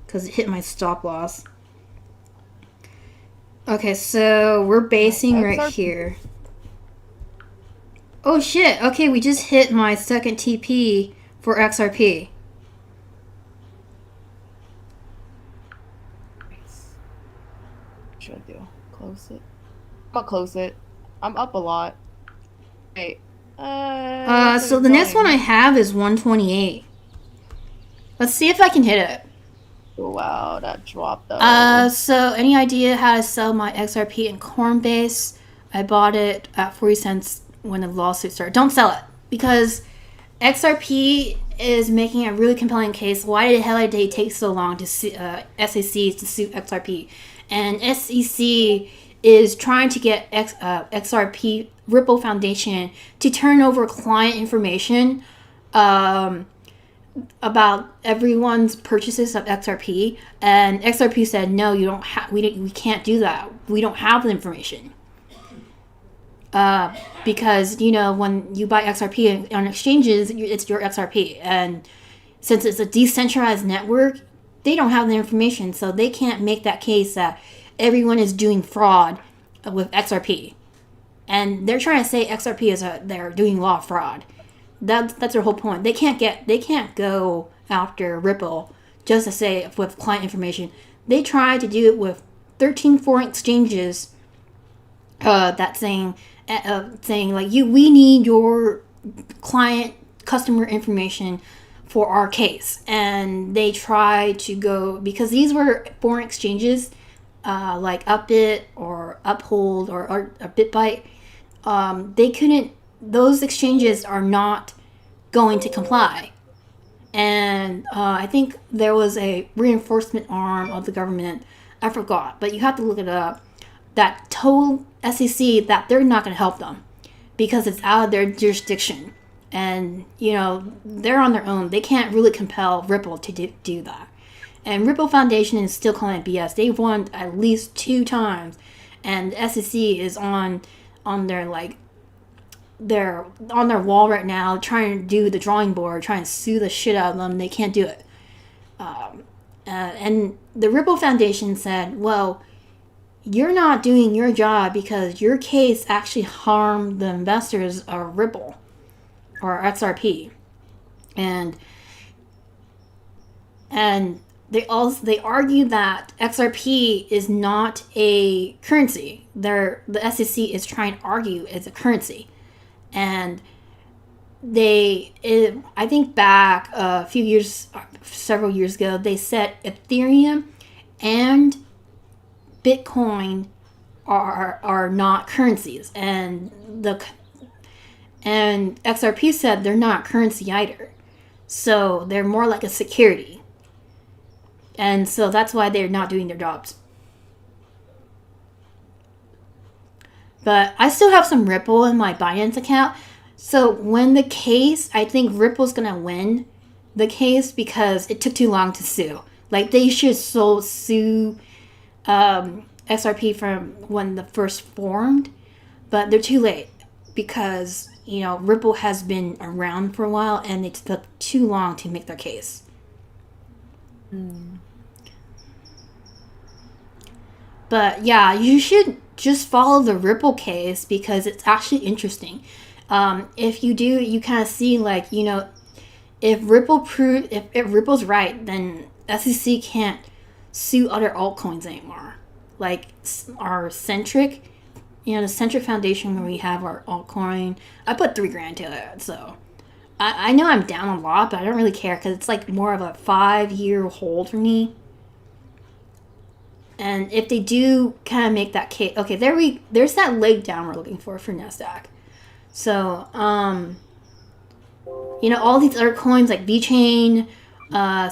because it hit my stop loss. Okay, so we're basing right here. Oh shit, okay, we just hit my second TP for XRP. What should I do? Close it? I'm gonna close it. I'm up a lot. Wait. So the next one I have is 128. Let's see if I can hit it. Oh, wow, that dropped though. So any idea how to sell my XRP in Coinbase? I bought it at 40 cents when the lawsuit started. Don't sell it because XRP is making a really compelling case. Why the hell did they take so long to sue SEC to sue XRP? And SEC is trying to get XRP Ripple Foundation to turn over client information about everyone's purchases of XRP, and XRP said no, you don't have. We can't do that. We don't have the information. Because you know when you buy XRP on exchanges, it's your XRP, and since it's a decentralized network, they don't have the information, so they can't make that case that everyone is doing fraud with XRP, and they're trying to say XRP is they're doing law fraud. That's their whole point. They can't go after Ripple just to say with client information. They tried to do it with 13 foreign exchanges. That saying like we need your client customer information for our case, and they tried to go because these were foreign exchanges like Upbit or Uphold or BitBite. They couldn't. Those exchanges are not going to comply, and I think there was a reinforcement arm of the government. I forgot, but you have to look it up. That told SEC that they're not going to help them because it's out of their jurisdiction, and you know they're on their own. They can't really compel Ripple to do that. And Ripple Foundation is still calling it BS. They've won at least 2 times, and the SEC is on their like they're on their wall right now, trying to do the drawing board, trying to sue the shit out of them. They can't do it. And the Ripple Foundation said, "Well, you're not doing your job because your case actually harmed the investors of Ripple or XRP," and they argue that XRP is not a currency. The SEC is trying to argue it's a currency, and I think back several years ago, they said Ethereum and Bitcoin are not currencies, and XRP said they're not currency either. So they're more like a security. And so that's why they're not doing their jobs. But I still have some Ripple in my Binance account. So when the case, I think Ripple's going to win the case because it took too long to sue. Like, they should sue XRP from when the first formed, but they're too late because, you know, Ripple has been around for a while and it took too long to make their case. But yeah, you should just follow the Ripple case because it's actually interesting. If you do, you kind of see, like, you know, if Ripple's right, then SEC can't sue other altcoins anymore. Like our Centric, you know, the Centric Foundation where we have our altcoin. I put $3,000 to it, so I know I'm down a lot, but I don't really care because it's like more of a 5-year hold for me. And if they do kind of make that case, okay, there's that leg down we're looking for NASDAQ. So, you know, all these other coins like VeChain,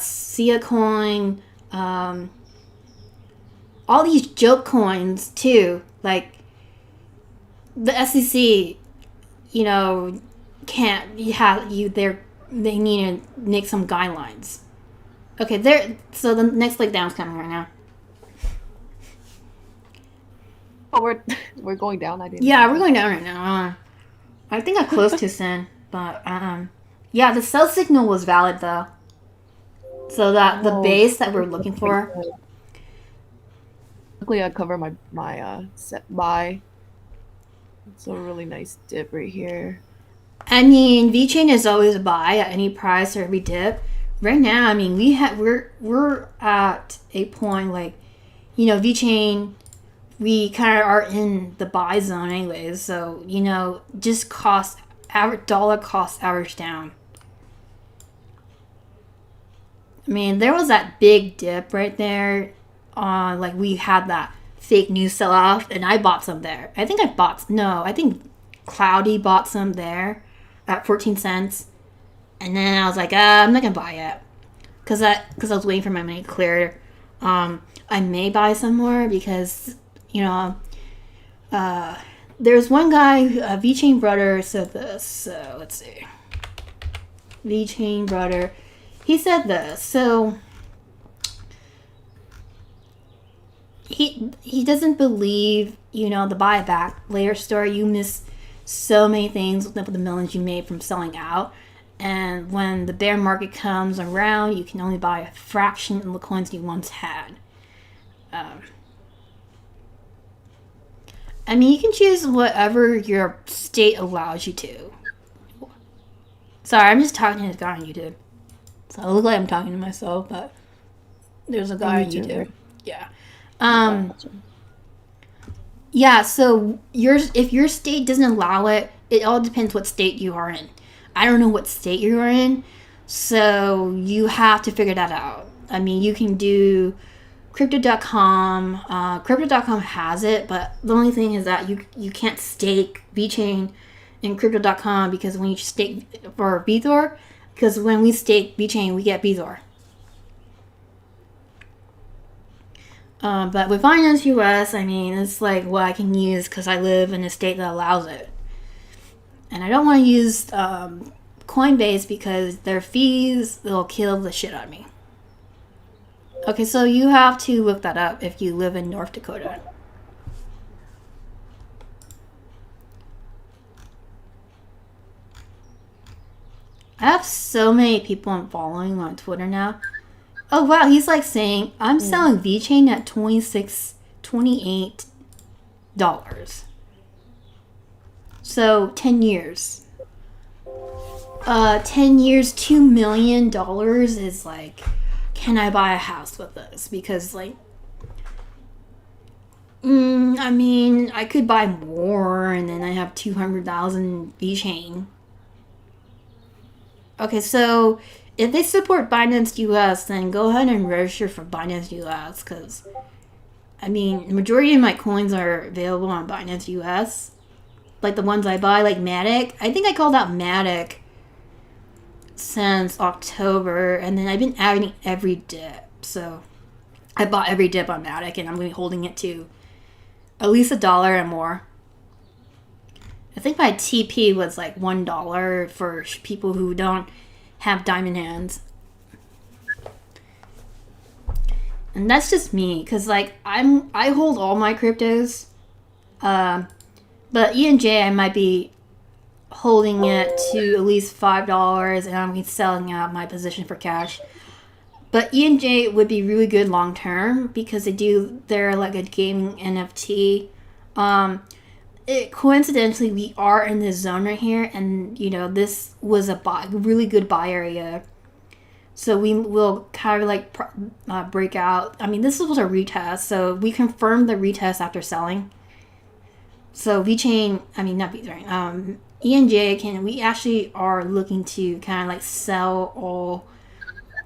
Sia Coin, all these joke coins too, like the SEC, you know, they need to make some guidelines. Okay, so the next leg down is coming right now. Oh, we're going down. I didn't. Yeah, we're going down right now. I think I closed too soon, but yeah, the sell signal was valid though. So that the base that we're looking for. Luckily, I cover my set buy. It's a really nice dip right here. I mean, VeChain is always a buy at any price or every dip. Right now, I mean, we're at a point like, you know, VeChain, we kind of are in the buy zone anyways. So, you know, just dollar cost average down. I mean, there was that big dip right there. Like we had that fake news sell off, and I bought some there. I think Cloudy bought some there at 14 cents. And then I was like, I'm not gonna buy it because I was waiting for my money to clear. I may buy some more because, you know, there's one guy, VeChain Brother, said this. So let's see. VeChain Brother, he said this. So he doesn't believe, you know, the buyback later story. You miss so many things with the millions you made from selling out. And when the bear market comes around, you can only buy a fraction of the coins you once had. I mean, you can choose whatever your state allows you to. Sorry, I'm just talking to this guy on YouTube. So I look like I'm talking to myself, but there's a guy on YouTube. Yeah. Yeah, so if your state doesn't allow it, it all depends what state you are in. I don't know what state you are in, so you have to figure that out. I mean, you can do Crypto.com. Crypto.com has it, but the only thing is that you can't stake VeChain in Crypto.com because when you stake for Bethor, because when we stake VeChain, we get Bethor. But with Binance US, I mean, it's like what I can use because I live in a state that allows it. And I don't want to use Coinbase because their fees, they'll kill the shit out of me. Okay, so you have to look that up if you live in North Dakota. I have so many people I'm following on Twitter now. Oh wow, he's like saying, I'm selling VeChain at $28. So 10 years. 10 years, $2 million is like, can I buy a house with this? Because like, I mean, I could buy more and then I have 200,000 VeChain. Okay, so if they support Binance US, then go ahead and register for Binance US because, I mean, the majority of my coins are available on Binance US. Like the ones I buy, like Matic. I think I called out Matic since October, and then I've been adding every dip. So I bought every dip on Matic, and I'm going to be holding it to at least $1 and more. I think my TP was like $1 for people who don't have diamond hands. And that's just me, because like I hold all my cryptos, but ENJ I might be holding it to at least $5, and I'm selling out my position for cash. But ENJ would be really good long term because they're like a gaming NFT. Coincidentally, we are in this zone right here, and this was a really good buy area. So we will kind of like break out. I mean, this was a retest, so we confirmed the retest after selling. So VeChain, I mean not VeChain, ENJ we actually are looking to kind of like sell all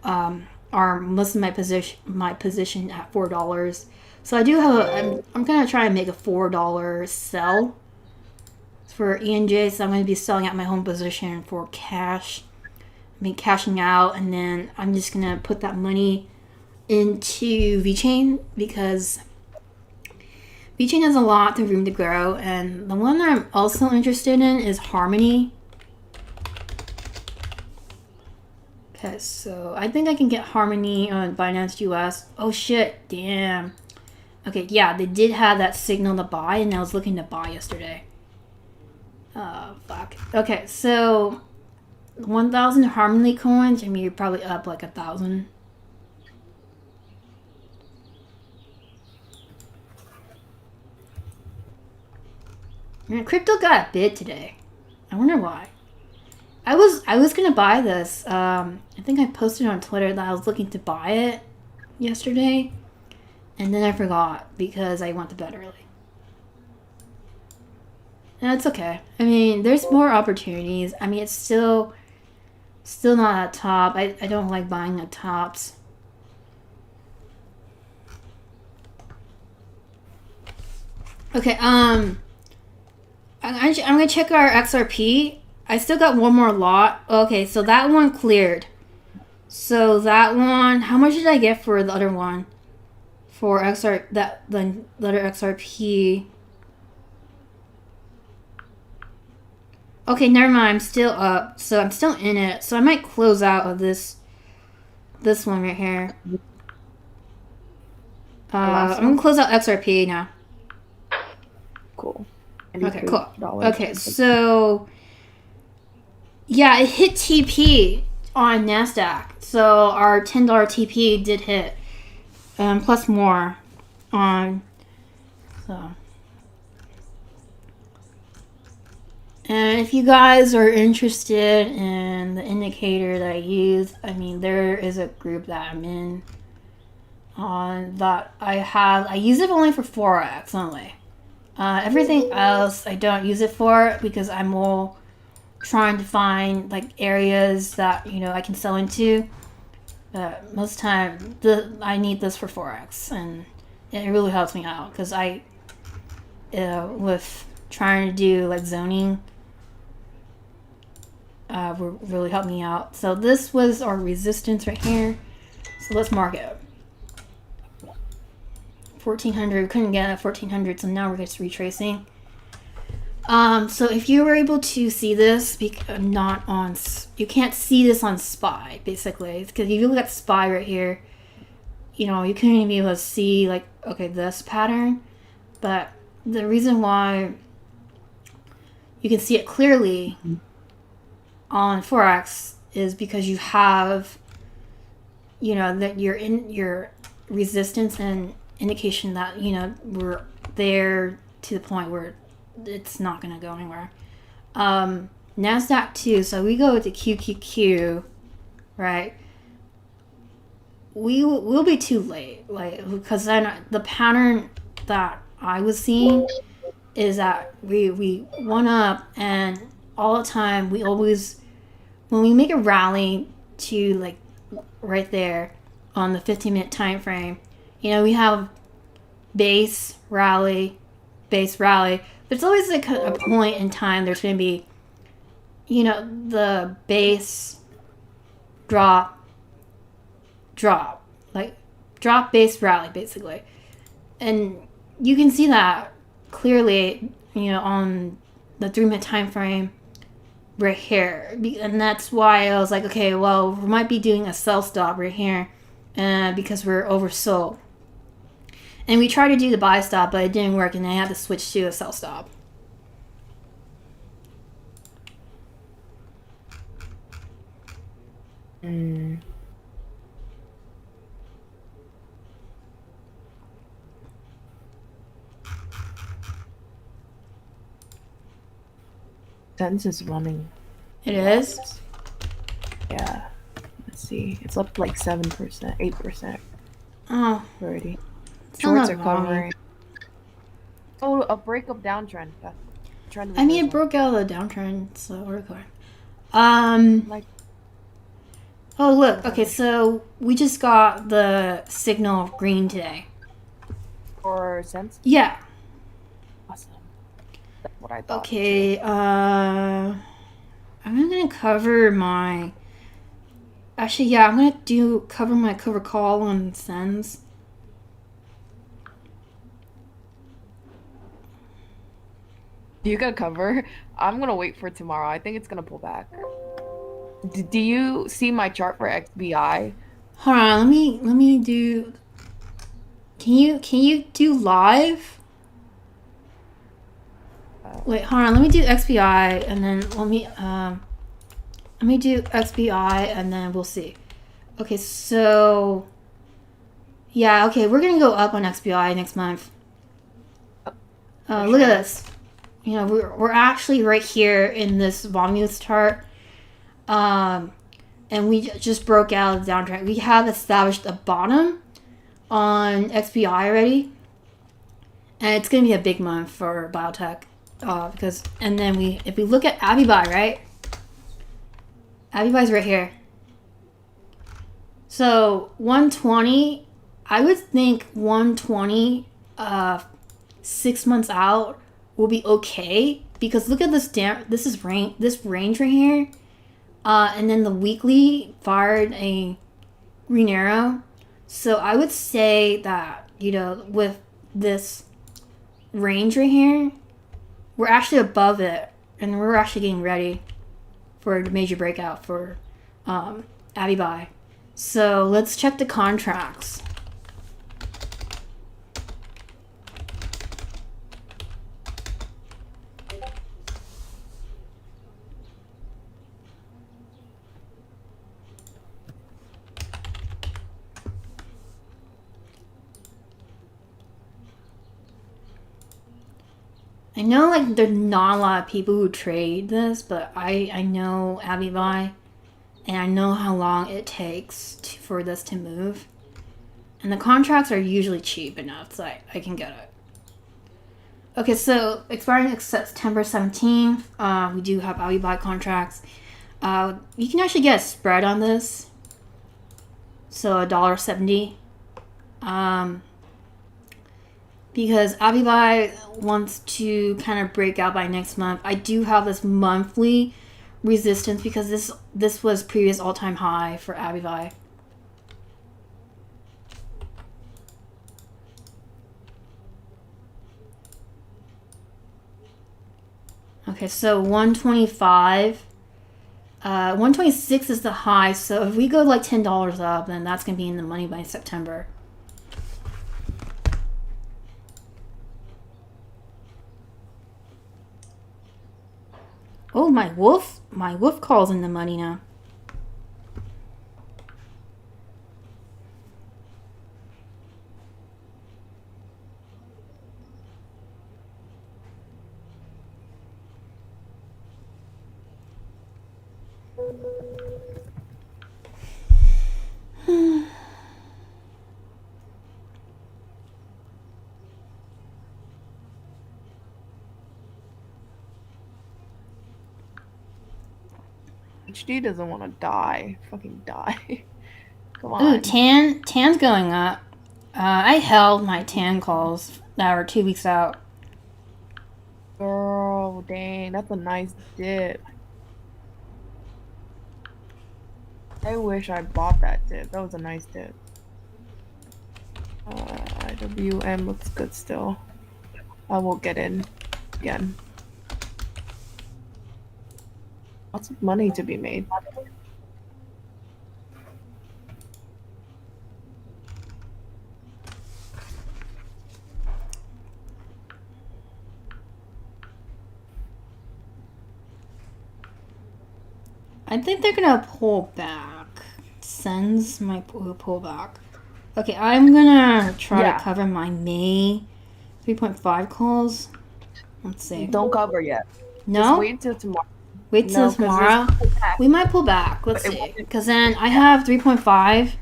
most of my position at $4. So I do have I'm gonna try and make a $4 sell for ENJ. So I'm gonna be selling out my home position for cash. Cashing out, and then I'm just gonna put that money into VeChain because VeChain has a lot of room to grow, and the one that I'm also interested in is Harmony. Okay, so I think I can get Harmony on Binance US. Oh shit, damn. Okay, yeah, they did have that signal to buy, and I was looking to buy yesterday. Oh, fuck. Okay, so 1,000 Harmony coins, I mean, you're probably up like 1,000. Man, crypto got a bid today. I wonder why. I was gonna buy this. I think I posted on Twitter that I was looking to buy it yesterday, and then I forgot because I went to bed early. And it's okay. I mean, there's more opportunities. I mean, it's still not at top. I don't like buying at tops. Okay, I'm gonna check our XRP. I still got one more lot. Okay, so that one cleared. So that one, how much did I get for the other one? For the other XRP. Okay, never mind. I'm still up, so I'm still in it. So I might close out of this one right here. I'm gonna close out XRP now. Cool. Okay, cool. Okay, so yeah, it hit TP on NASDAQ. So our $10 TP did hit, plus more on. So. And if you guys are interested in the indicator that I use, I mean, there is a group that I'm in on that I use it only for Forex only. Everything else I don't use it for because I'm more trying to find like areas that I can sell into. Most time I need this for Forex, and it really helps me out because with trying to do like zoning. Will really help me out. So this was our resistance right here. So let's mark it. 1400. Couldn't get it at 1400, so now we're just retracing. So if you were able to see this, you can't see this on SPY basically, because if you look at SPY right here, you couldn't even be able to see like this pattern. But the reason why you can see it clearly on Forex is because you have that you're in your resistance and indication that we're there to the point where it's not going to go anywhere. NASDAQ too, so we go to QQQ, right? We'll be too late, like, because then the pattern that I was seeing is that we went up, and all the time we always, when we make a rally to like right there on the 15-minute time frame, we have base rally. There's always like a point in time there's going to be the base drop, drop, like drop base rally basically, and you can see that clearly, you know, on the 3-minute time frame right here, and that's why I was like, okay, well, we might be doing a sell stop right here, because we're oversold, and we tried to do the buy stop, but it didn't work, and I had to switch to a sell stop. Sense is running. It is. Yeah. Let's see. It's up like 7%, 8% Oh, already. it's not Shorts that are long. covering. Oh, a breakup downtrend. That trend I mean, it reversal. broke out of the downtrend, so we're going. Like, Oh, look. Okay, so we just got the signal of green today. for sense. Yeah. Awesome. That's what I thought. Okay, I'm gonna cover my... Actually, yeah, I'm gonna cover my cover call on sends. You gotta cover. I'm gonna wait for tomorrow. I think it's gonna pull back. Do you see my chart for XBI? Hold on, let me do... Can you do live? Wait, hold on, let me do XBI, and then let me do XBI, and then we'll see. Okay, so... Yeah, okay, we're gonna go up on XBI next month. Look at this. You know, we're actually right here in this volume chart. And we just broke out of the downtrend. We have established a bottom on XBI already. And it's gonna be a big month for biotech. Because, and then if we look at AbiBuy, right? AbiBuy's right here. So 120, I would think 120 6 months out will be okay, because look at this this range right here, and then the weekly fired a green arrow. So I would say that, you know, with this range right here, we're actually above it, and we're actually getting ready for a major breakout for AbiBuy. So let's check the contracts. I know, like, there's not a lot of people who trade this, but I know AbiBuy, and I know how long it takes for this to move. And the contracts are usually cheap enough, so I can get it. Okay, so expiring September 17th, we do have AbiBuy contracts. You can actually get a spread on this. So $1.70. Because AbiBuy wants to kind of break out by next month. I do have this monthly resistance because this was previous all-time high for AbiBuy. Okay, so 125. 126 is the high, so if we go like $10 up, then that's going to be in the money by September. Oh, my wolf call's in the money now. HD doesn't want to die. Fucking die. Come on. Ooh, tan's going up. I held my tan calls that were 2 weeks out. Girl, dang, that's a nice dip. I wish I bought that dip. That was a nice dip. IWM looks good still. I will get in again. Lots of money to be made. I think they're gonna pull back. Sends might pull back. Okay, I'm gonna try Yeah. to cover my May 3.5 calls. Let's see. Don't cover yet. No? Just wait until tomorrow. Wait till No, 'cause tomorrow. there's pullback. We might pull back. Let's But it see. won't- Because then I have 3.5.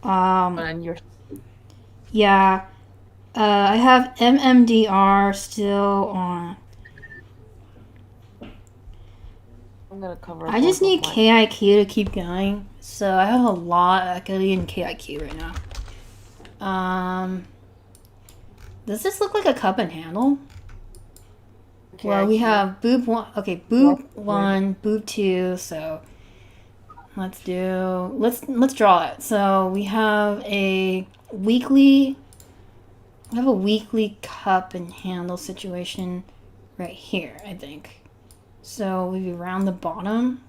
And you're Yeah. I have MMDR still on. I'm gonna cover. I just both need of mine. KIQ to keep going. So I have a lot of equity in KIQ right now. Does this look like a cup and handle? Well, we KIQ. have boob one. Okay, boob one, boob two. So let's draw it. So we have a weekly. We have a weekly cup and handle situation right here, I think. So we be around the bottom.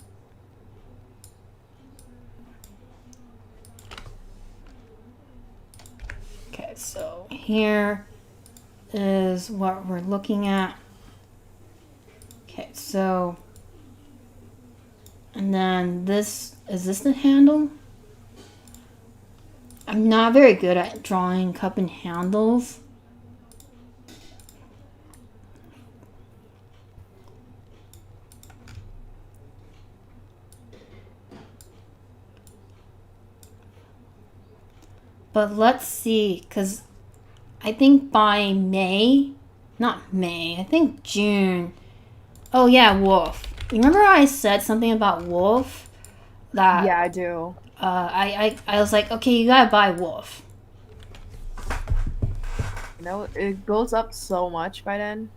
Okay, so here is what we're looking at. Okay, so, and then is this the handle? I'm not very good at drawing cup and handles. But let's see, because I think by May, not May, I think June. Oh yeah, wolf. You remember I said something about wolf? That Yeah, I do. I was like, okay, you gotta buy wolf. You know, it goes up so much by then.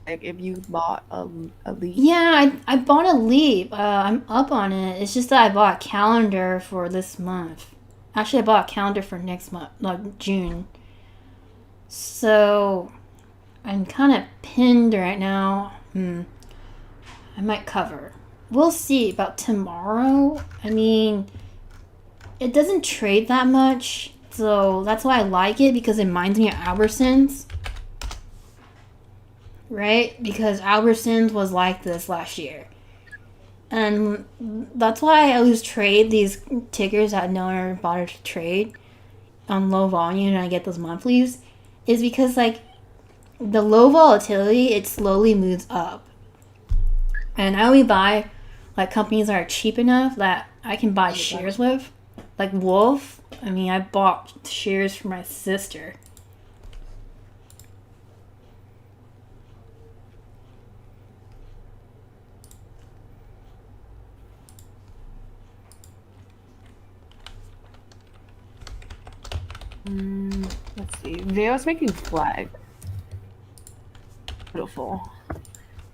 Like if you bought a leaf. Yeah, I bought a leap. I'm up on it. It's just that I bought a calendar for this month. Actually, I bought a calendar for next month, like June. So I'm kind of pinned right now. I might cover. We'll see about tomorrow. I mean, it doesn't trade that much, so that's why I like it, because it reminds me of Albertsons. Right? Because Albertsons was like this last year. And that's why I always trade these tickers that no one ever bothered to trade on low volume, and I get those monthlies, is because, like, the low volatility, it slowly moves up. And I only buy, like, companies that are cheap enough that I can buy shares with. Like Wolf, I mean, I bought shares for my sister. Let's see. Veo's making flag. Beautiful.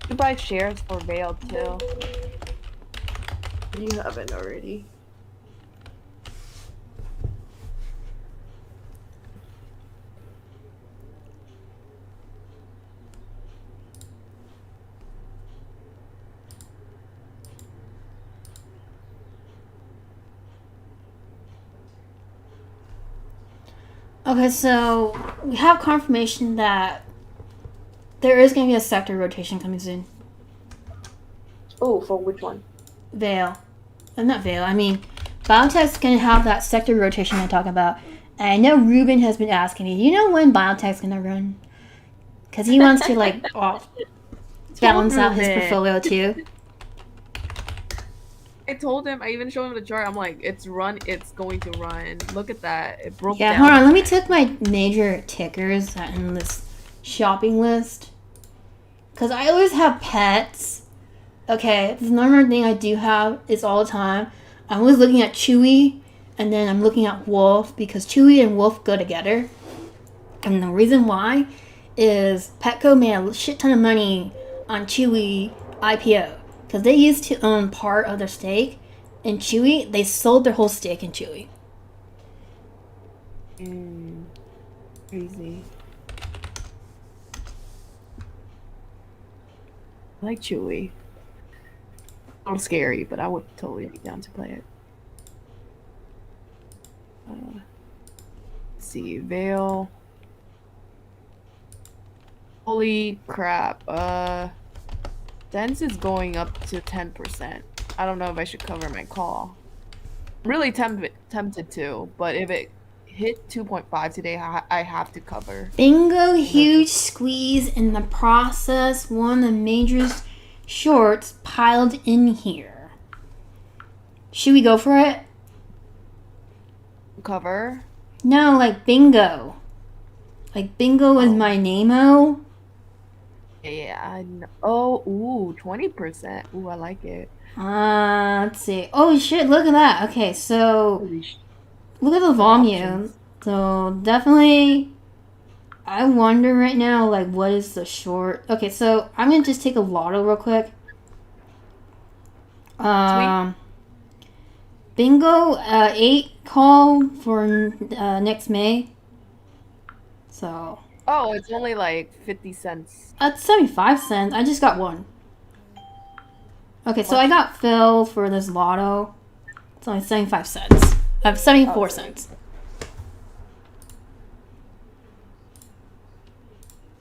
You buy shares for Veo too. You haven't already. Okay, so we have confirmation that there is going to be a sector rotation coming soon. Oh, for which one? Veil. Not Veil, I mean, Biotech's going to have that sector rotation I talk about. And I know Ruben has been asking me, you know when Biotech's going to run? Because he wants to, like, balance out his Ruben. portfolio too. I told him, I even showed him the chart. I'm like, it's going to run. Look at that. It broke Yeah, down. hold on, let me take my major tickers in this shopping list. Because I always have pets. Okay, the number one thing I do have is all the time. I'm always looking at Chewy, and then I'm looking at Wolf, because Chewy and Wolf go together. And the reason why is Petco made a shit ton of money on Chewy IPO, because they used to own part of their stake in Chewy. They sold their whole stake in Chewy. Crazy. I like Chewy. A little scary, but I would totally be down to play it. Let's see, Veil. Holy crap. Sense is going up to 10%. I don't know if I should cover my call. I'm really tempted to, but if it hit 2.5 today, I have to cover. Bingo, huge squeeze in the process. One of the major shorts piled in here. Should we go for it? Cover? No, like bingo. Like bingo is my name-o. Yeah, I know. Oh, ooh, 20%. Ooh, I like it. Let's see. Oh shit, look at that. Okay, so Holy sh- look at the volume. So definitely, I wonder right now, like, what is the short? Okay, so I'm gonna just take a lotto real quick. Bingo, 8 call for next May. So Oh, it's only like 50 cents. that's 75 cents. I just got one. Okay, so I got filled for this lotto. It's only 75 cents. 74 cents.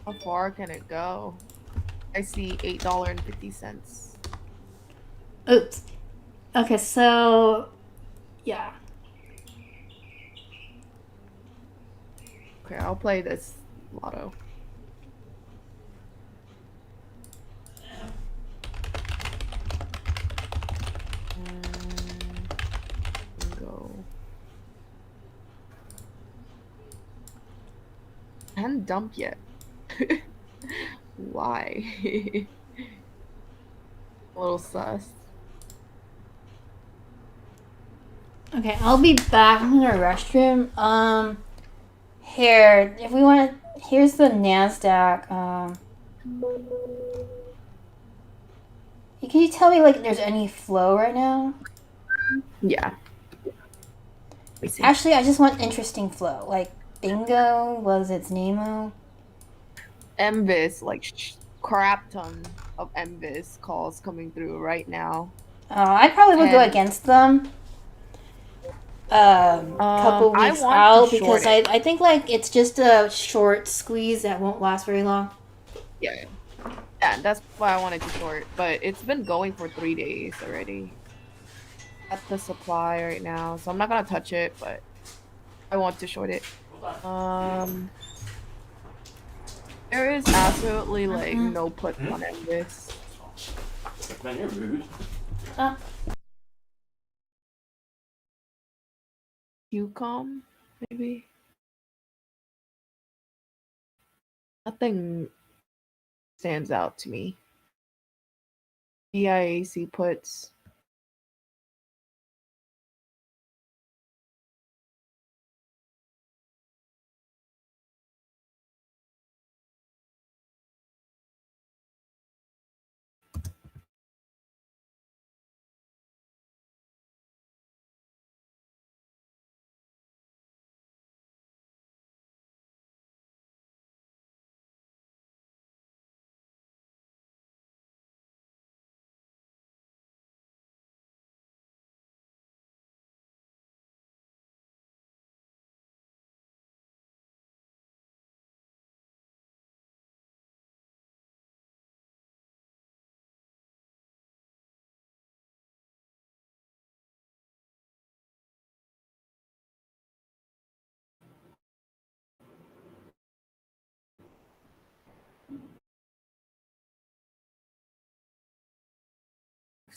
How far can it go? I see $8.50. Oops. Okay, so yeah. Okay, I'll play this lotto. Go. I haven't dumped yet. Why? A little sus. Okay, I'll be back in the restroom. Here, if we want to, here's the Nasdaq. Can you tell me like there's any flow right now? Yeah. Actually, I just want interesting flow. Like bingo was its name-o. MVIS, like crap ton of MVIS calls coming through right now. I probably would go against them. Couple weeks out because I think like it's just a short squeeze that won't last very long. Yeah, that's why I wanted to short, but it's been going for 3 days already. That's the supply right now, so I'm not gonna touch it, but I want to short it. There is absolutely like no put on this. QCOM, maybe? Nothing stands out to me. DIAC puts.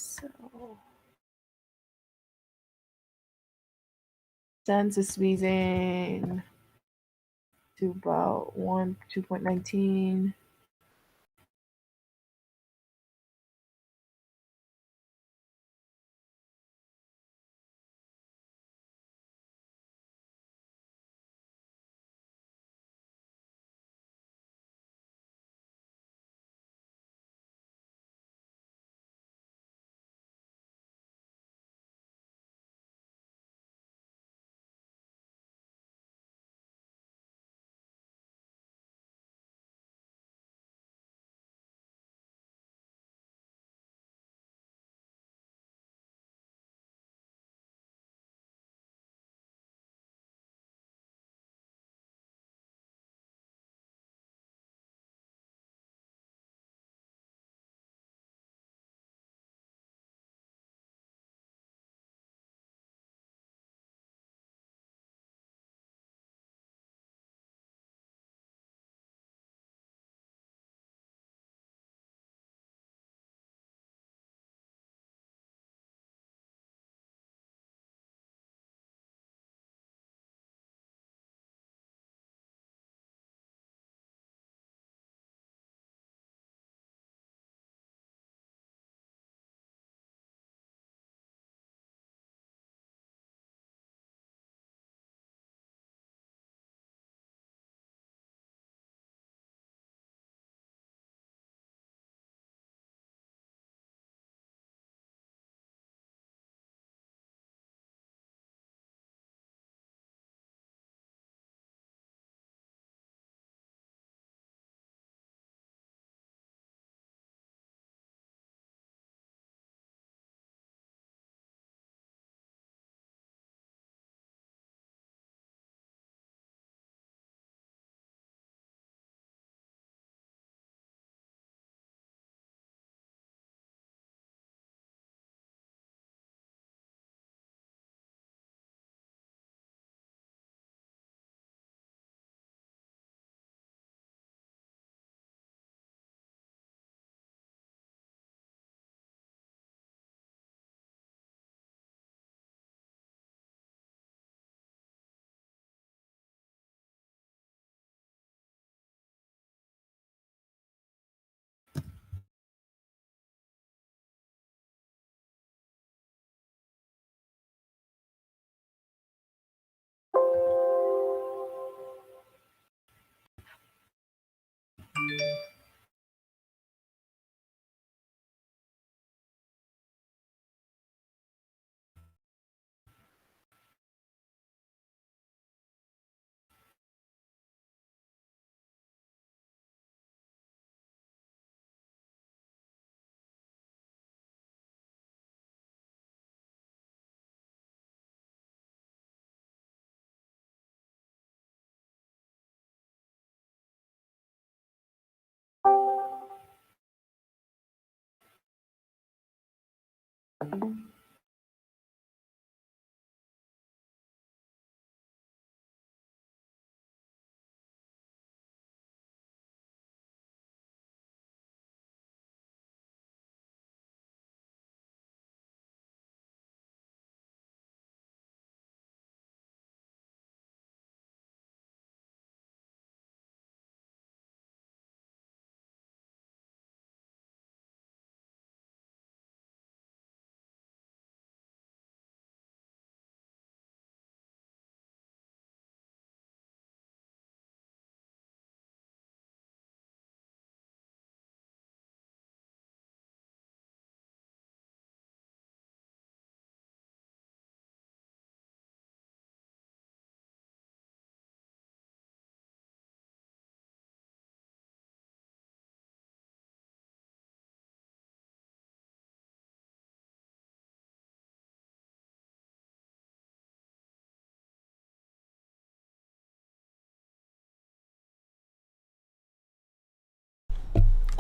So Sense is squeezing to about 2.19.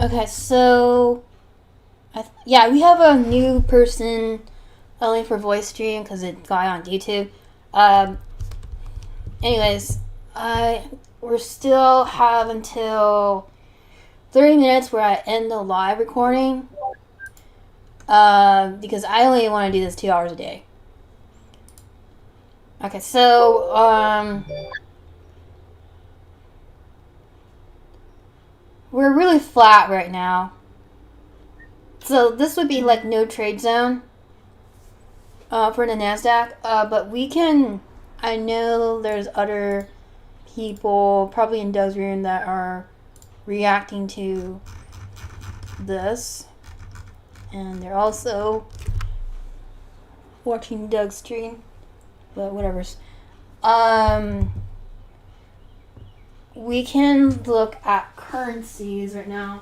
Okay, so yeah, we have a new person only for voice stream because it got on YouTube. Anyways, we still have until 30 minutes where I end the live recording. Because I only want to do this 2 hours a day. Okay, so we're really flat right now. So this would be like no trade zone for the NASDAQ. But we can, I know there's other people probably in Doug's room that are reacting to this. And they're also watching Doug's stream. But whatever's. We can look at currencies right now.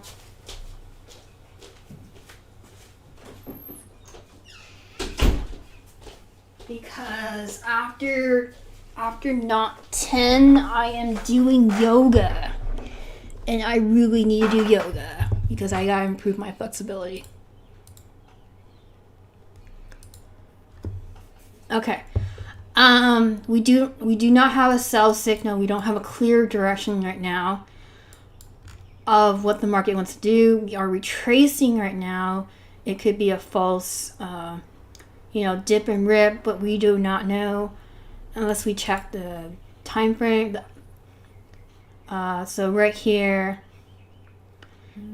Because after not 10, I am doing yoga. And I really need to do yoga because I gotta improve my flexibility. Okay. We do not have a sell signal. We don't have a clear direction right now of what the market wants to do. We are retracing right now. It could be a false, dip and rip, but we do not know unless we check the time frame. So right here,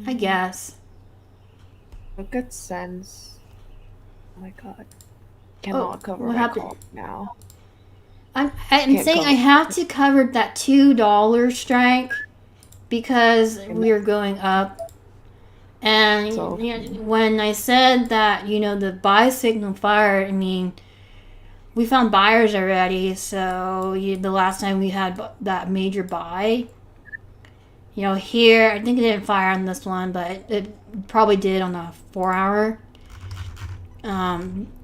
I guess. Look at sense. Oh my god. Cannot cover what my happened? call now. I'm Can't saying cover. I have to cover that $2 strike because we are going up. And So- when I said that, the buy signal fired, I mean, we found buyers already. So the last time we had that major buy, here, I think it didn't fire on this one, but it probably did on a 4-hour.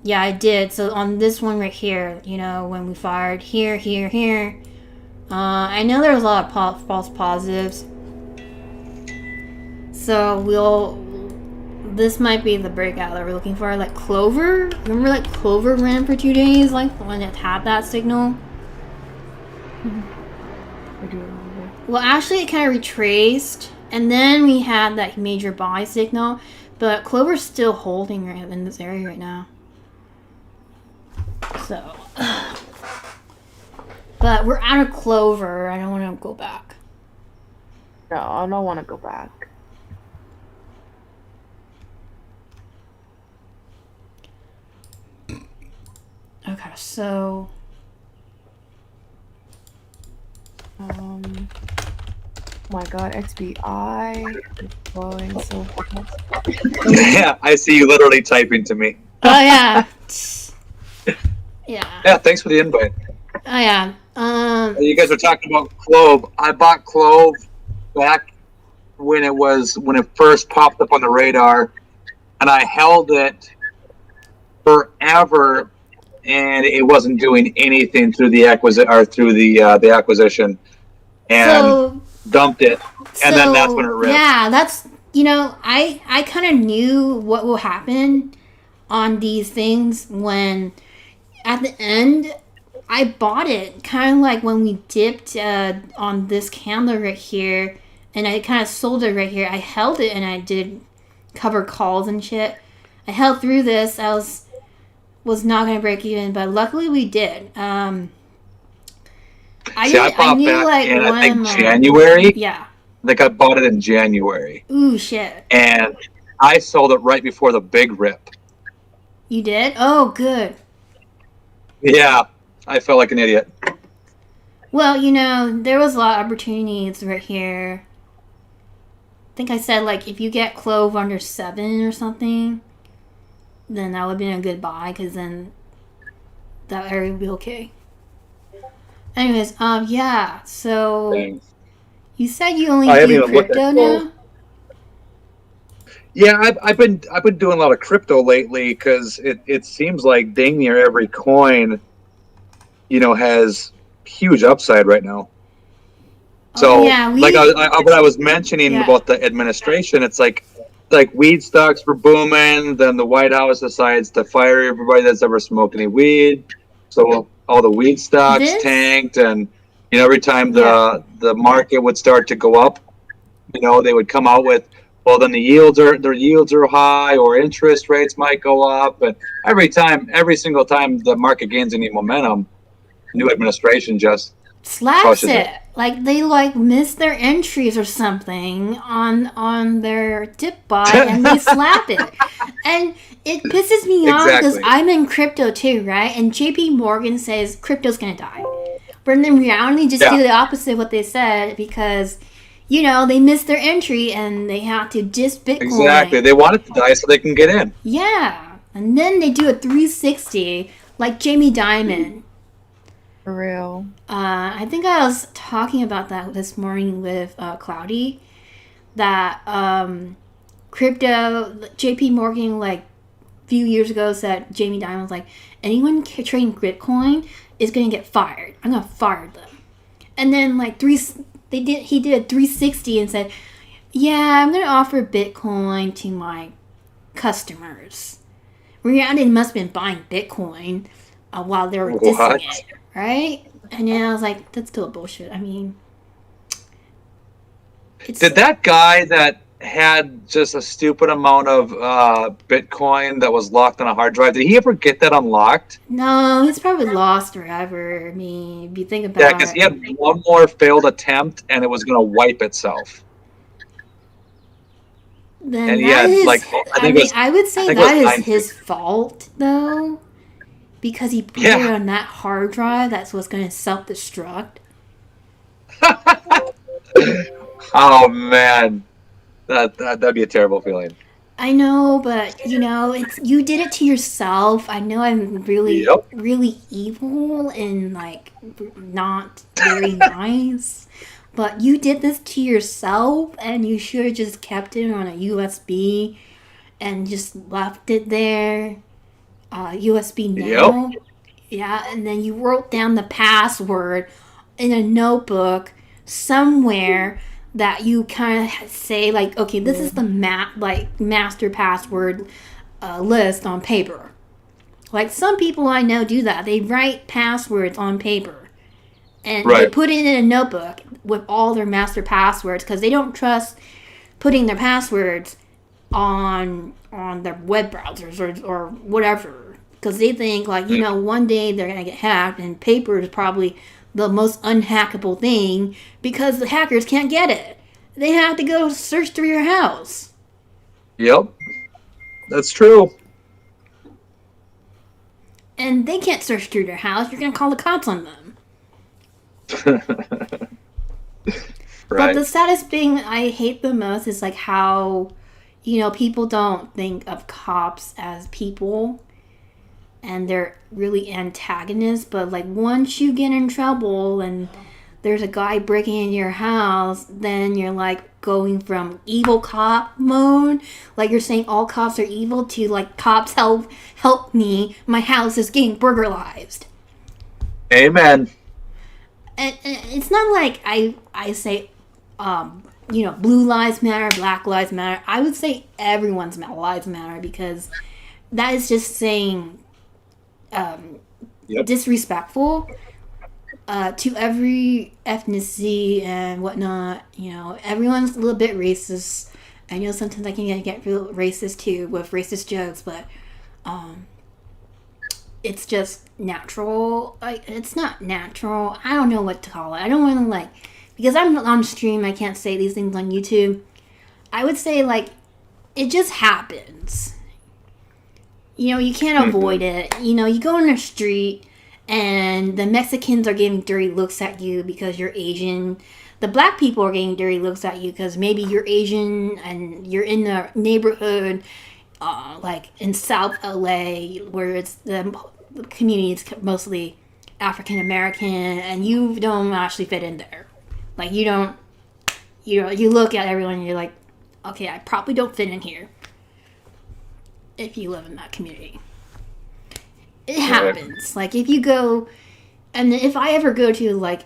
Yeah, I did. So on this one right here, when we fired here, I know there was a lot of false positives. So this might be the breakout that we're looking for. Like Clover, remember like Clover ran for 2 days, like when it had that signal? I do remember. Well, actually it kind of retraced, and then we had that major buy signal. But Clover's still holding right in this area right now. So. But we're out of Clover. I don't want to go back. No, I don't want to go back. Okay, so. Oh my god, XBI is blowing so fast. Yeah, I see you literally typing to me. Oh, yeah. Yeah. Yeah, thanks for the invite. Oh, yeah. You guys were talking about Clove. I bought Clove back when it first popped up on the radar, and I held it forever, and it wasn't doing anything through the acquisition, and dumped it, and then that's when it ripped. Yeah, that's I kind of knew what will happen on these things when at the end I bought it kind of like when we dipped on this candle right here, and I kind of sold it right here. I held it and I did cover calls and shit. I held through this. I was not gonna break even, but luckily we did. I bought knew back like in, I think, one January. yeah. I think I bought it in January. Ooh shit. And I sold it right before the big rip. You did? Oh, good. Yeah, I felt like an idiot. Well, there was a lot of opportunities right here. I think I said, like, if you get clove under 7 or something, then that would have been a good buy, because then that area would be okay. Anyways, yeah, so Thanks. you said you only I haven't do even looked at crypto clove. now? Yeah, I've been doing a lot of crypto lately because it seems like dang near every coin, has huge upside right now. So, yeah, like what I was mentioning Yeah. about the administration, it's like weed stocks were booming. Then the White House decides to fire everybody that's ever smoked any weed. So all the weed stocks tanked, and every time the market would start to go up, they would come out with, well, then their yields are high, or interest rates might go up, and every single time the market gains any momentum, new administration just slaps crushes it. Like they missed their entries or something on their dip buy, and they slap it. And it pisses me off because Exactly. I'm in crypto too, right? And JP Morgan says crypto's gonna die. But in reality, just do the opposite of what they said, because they missed their entry and they have to dip Bitcoin. Exactly. They want it to die so they can get in. Yeah. And then they do a 360 like Jamie Dimon. For real. I think I was talking about that this morning with Cloudy, that crypto, JP Morgan, like a few years ago, said Jamie Dimon was like, anyone trading Bitcoin is going to get fired. I'm going to fire them. And then like he did a 360 and said, yeah, I'm going to offer Bitcoin to my customers. Reality, they must have been buying Bitcoin while they were dissing it. Right? And then I was like, that's still bullshit. I mean, Did that guy that had just a stupid amount of Bitcoin that was locked on a hard drive, did he ever get that unlocked? No, he's probably lost forever. I mean, if you think about Yeah, because he had one more failed attempt and it was going to wipe itself. then and he that had, is, like, I would say I think it was that is 9 his fault, though, because he put it on that hard drive that's what's going to self-destruct. Oh, man. That'd be a terrible feeling. I know, but you did it to yourself. I know I'm really, really evil and like not very nice, but you did this to yourself, and you should have just kept it on a USB and just left it there. USB now. Yeah, and then you wrote down the password in a notebook somewhere that you kind of say, like, okay, this is the master password list on paper. Like, some people I know do that. They write passwords on paper and they put it in a notebook with all their master passwords, because they don't trust putting their passwords on their web browsers or whatever, because they think, like, one day they're gonna get hacked, and paper is probably the most unhackable thing because the hackers can't get it. They have to go search through your house. Yep. That's true. And they can't search through their house. You're going to call the cops on them. But the saddest thing I hate the most is like how, people don't think of cops as people. And they're really antagonists, but like once you get in trouble and there's a guy breaking into your house, then you're like going from evil cop mode, like you're saying all cops are evil, to like, cops help me, my house is getting burglarized. Amen. And it's not like I say, blue lives matter, black lives matter. I would say everyone's lives matter, because that is just saying Yep. disrespectful to every ethnicity and whatnot. You know, everyone's a little bit racist. I know sometimes I can get real racist too with racist jokes, but it's just natural. Like, it's not natural. I don't know what to call it. I don't want to, like, because I'm on stream, I can't say these things on YouTube. I would say, like, it just happens. You know, you can't avoid it. You know, you go on the street and the Mexicans are giving dirty looks at you because you're Asian. The black people are getting dirty looks at you because maybe you're Asian and you're in the neighborhood, like in South LA, where it's the community is mostly African American, and you don't actually fit in there. Like, you don't, you know, you look at everyone and you're like, okay, I probably don't fit in here. If you live in that community, it happens. Like, if you go, and if I ever go to like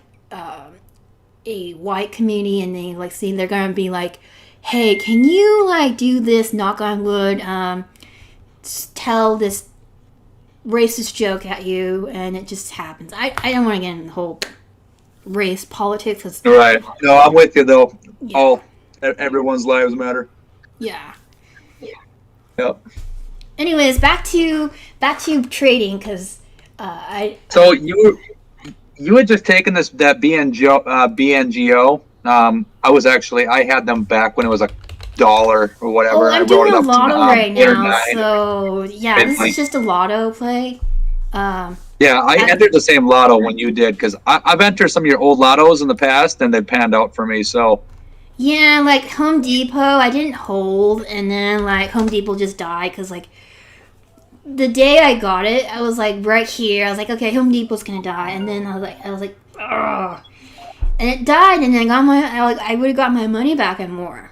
a white community and they like see, they're gonna be like, hey, can you like do this, knock on wood, tell this racist joke at you, and it just happens. I don't want to get in the whole race politics. Cause, Right. No, I'm with you though. Yeah. Everyone's lives matter. Yeah. Yep. Anyways, back to trading, because So you had just taken that BNGO. I had them back when it was $1 or whatever. I'm I wrote doing it a up lotto to right now, 9. so yeah, this is just a lotto play. Yeah, I entered the same lotto when you did, because I've entered some of your old lottos in the past and they panned out for me. So Yeah, like Home Depot, I didn't hold, and then like Home Depot just died because like the day I got it, I was like right here. I was like, okay, Home Depot's gonna die, and then I was like, ugh, and it died, and then I would have got my money back and more.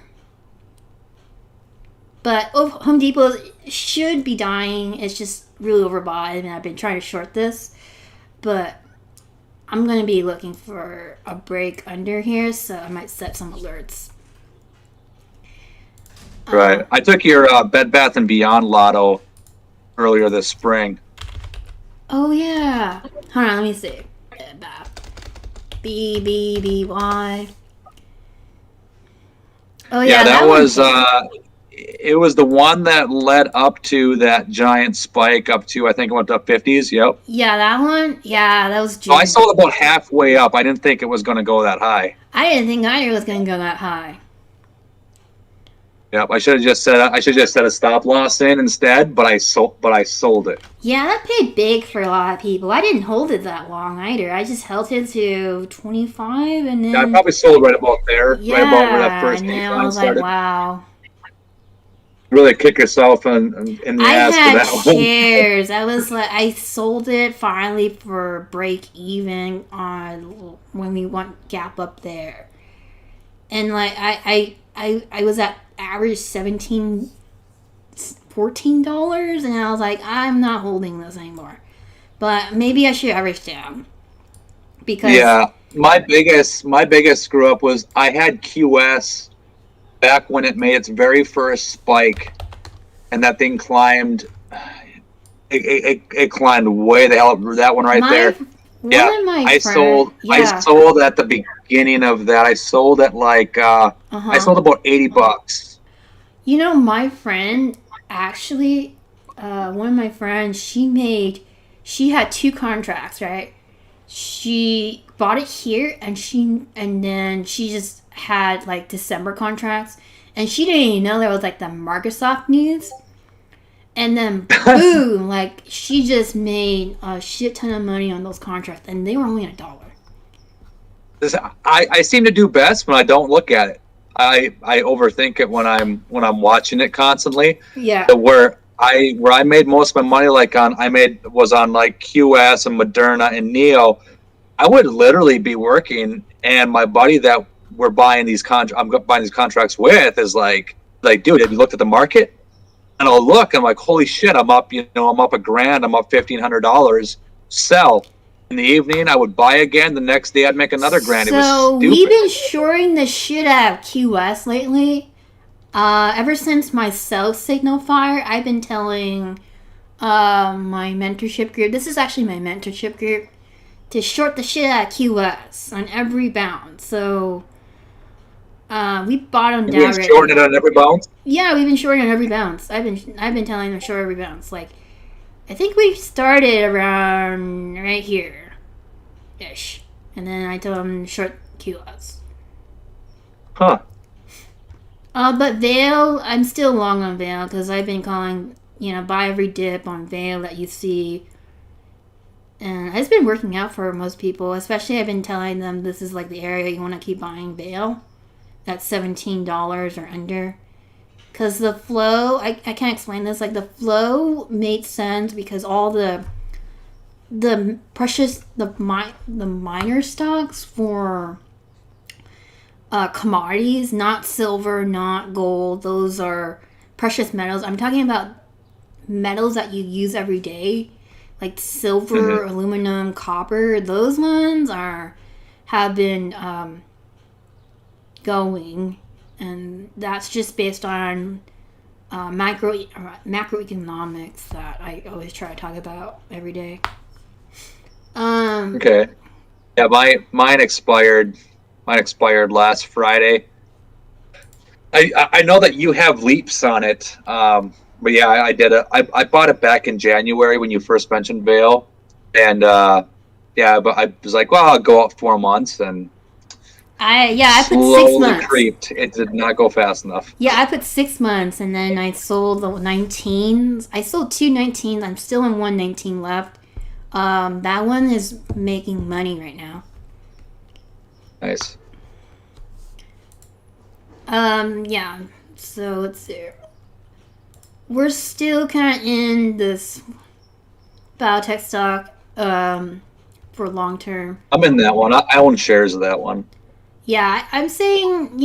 But Home Depot should be dying. It's just really overbought, and I've been trying to short this, but I'm gonna be looking for a break under here, so I might set some alerts. right, I took your Bed Bath and Beyond lotto earlier this spring. Oh yeah. Hold on, let me see. BBBY. Oh yeah, That was one. it was the one that led up to that giant spike up to, I think it went up 50s. Yep. Yeah, that one. Yeah, that was June. So I sold about halfway up. I didn't think it was going to go that high. I didn't think either was gonna go that high. Yep. I should have just set a stop loss in instead, but I sold it. Yeah, that paid big for a lot of people. I didn't hold it that long either. I just held it to 25, and then Yeah, I probably sold right about there. yeah, Right about where that first and then I decline was started. like, wow. Really kick yourself in the I ass had for that one. shares. I was like, I sold it finally for break even on when we went gap up there, and like I was at average $14, and I was like, I'm not holding this anymore. But maybe I should average down because Yeah, my biggest screw up was I had QS back when it made its very first spike, and that thing climbed. It climbed way the hell up. That one right there. I sold at the beginning of that. I sold at like I sold about $80. You know, my friend actually, one of my friends, she had 2 contracts, right? She bought it here, and then she just had like December contracts, and she didn't even know there was like the Microsoft news. And then boom, like she just made a shit ton of money on those contracts, and they were only $1. I seem to do best when I don't look at it. I overthink it when I'm watching it constantly. Yeah. Where I made most of my money was on like QS and Moderna and Neo. I would literally be working, and my buddy that we're buying these I'm buying these contracts with is like, dude, have you looked at the market? And I'll look, and I'm like, holy shit, I'm up $1,000, I'm up $1,500. Sell. In the evening, I would buy again. The next day, I'd make another $1,000. It was So stupid. we've been shorting the shit out of QS lately. Ever since my sell signal fire, I've been telling my mentorship group. This is actually my mentorship group to short the shit out of QS on every bounce. So we bottomed You out. been shorting it on every bounce? Yeah, we've been shorting on every bounce. I've been telling them to short every bounce. Like, I think we started around right here, ish, and then I told them to short QS. Huh. But Veil, I'm still long on Veil because I've been calling, buy every dip on Veil that you see. And it's been working out for most people, especially I've been telling them this is like the area you want to keep buying Veil. That's $17 or under. Because the flow, I can't explain this, like the flow made sense because all the precious, the minor stocks for commodities, not silver, not gold, those are precious metals. I'm talking about metals that you use every day, like silver, aluminum, copper. Those ones have been going, and that's just based on macroeconomics that I always try to talk about every day. Okay. Yeah, mine expired. Mine expired last Friday. I know that you have leaps on it, but yeah, I did it. I bought it back in January when you first mentioned Vail, and yeah, but I was like, well, I'll go out 4 months, and I put 6 slowly months. creeped. It did not go fast enough. Yeah, I put 6 months, and then I sold the 19s. I sold 2 19s. I'm still in 1 19 left. That one is making money right now. Nice. Yeah. So let's see. We're still kind of in this biotech stock for long term. I'm in that one. I own shares of that one. Yeah, I'm saying,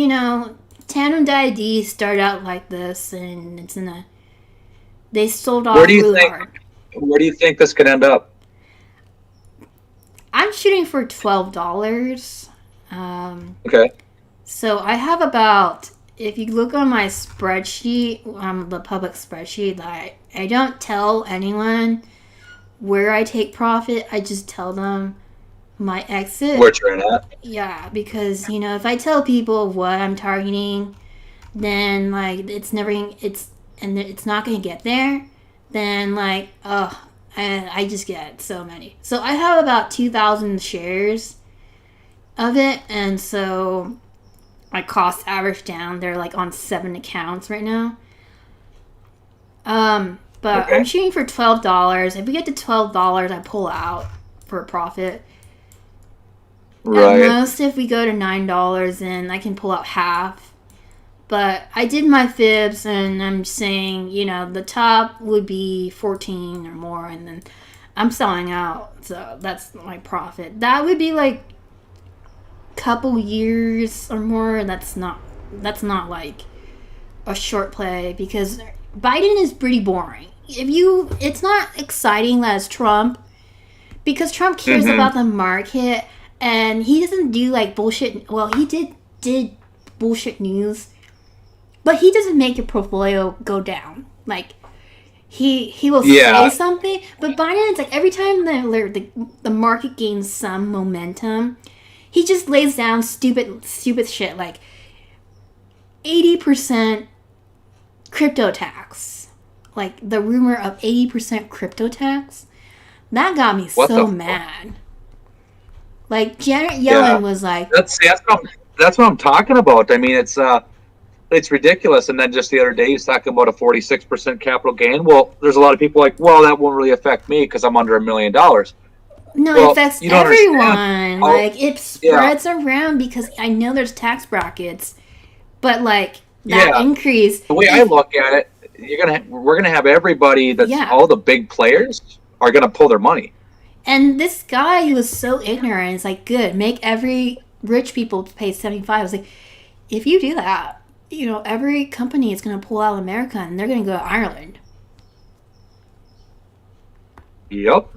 Tandem Diad started out like this, and they sold off really hard. Where do you think this could end up? I'm shooting for $12. Okay. So I have about, if you look on my spreadsheet, the public spreadsheet, I don't tell anyone where I take profit. I just tell them my exit. Where you're at? Yeah, because if I tell people what I'm targeting, then it's not gonna get there. Then I just get so many. So I have about 2,000 shares of it, and so my cost average down. They're on 7 accounts right now. But Okay. I'm shooting for $12. If we get to $12, I pull out for a profit. Right. At most, if we go to $9, then I can pull out half. But I did my fibs, and I'm saying, the top would be 14 or more, and then I'm selling out. So that's my profit. That would be couple years or more. That's not like a short play, because Biden is pretty boring. It's not exciting as Trump, because Trump cares about the market, and he doesn't do bullshit. Well, he did bullshit news, but he doesn't make your portfolio go down. He will say something, but Biden is every time the market gains some momentum, he just lays down stupid shit 80% crypto tax. The rumor of 80% crypto tax. That got me so mad. Janet Yellen was that's what I'm talking about. I mean, it's ridiculous. And then just the other day, he's talking about a 46% capital gain. Well, there's a lot of people well, that won't really affect me because I'm under $1 million. No, Well, it affects you don't everyone. understand. It spreads around, because I know there's tax brackets, but that increase. The way I look at it, we're gonna have everybody all the big players are gonna pull their money. And this guy, he was so ignorant. It's good, make every rich people pay 75. I was if you do that, every company is gonna pull out of America, and they're gonna go to Ireland. Yep.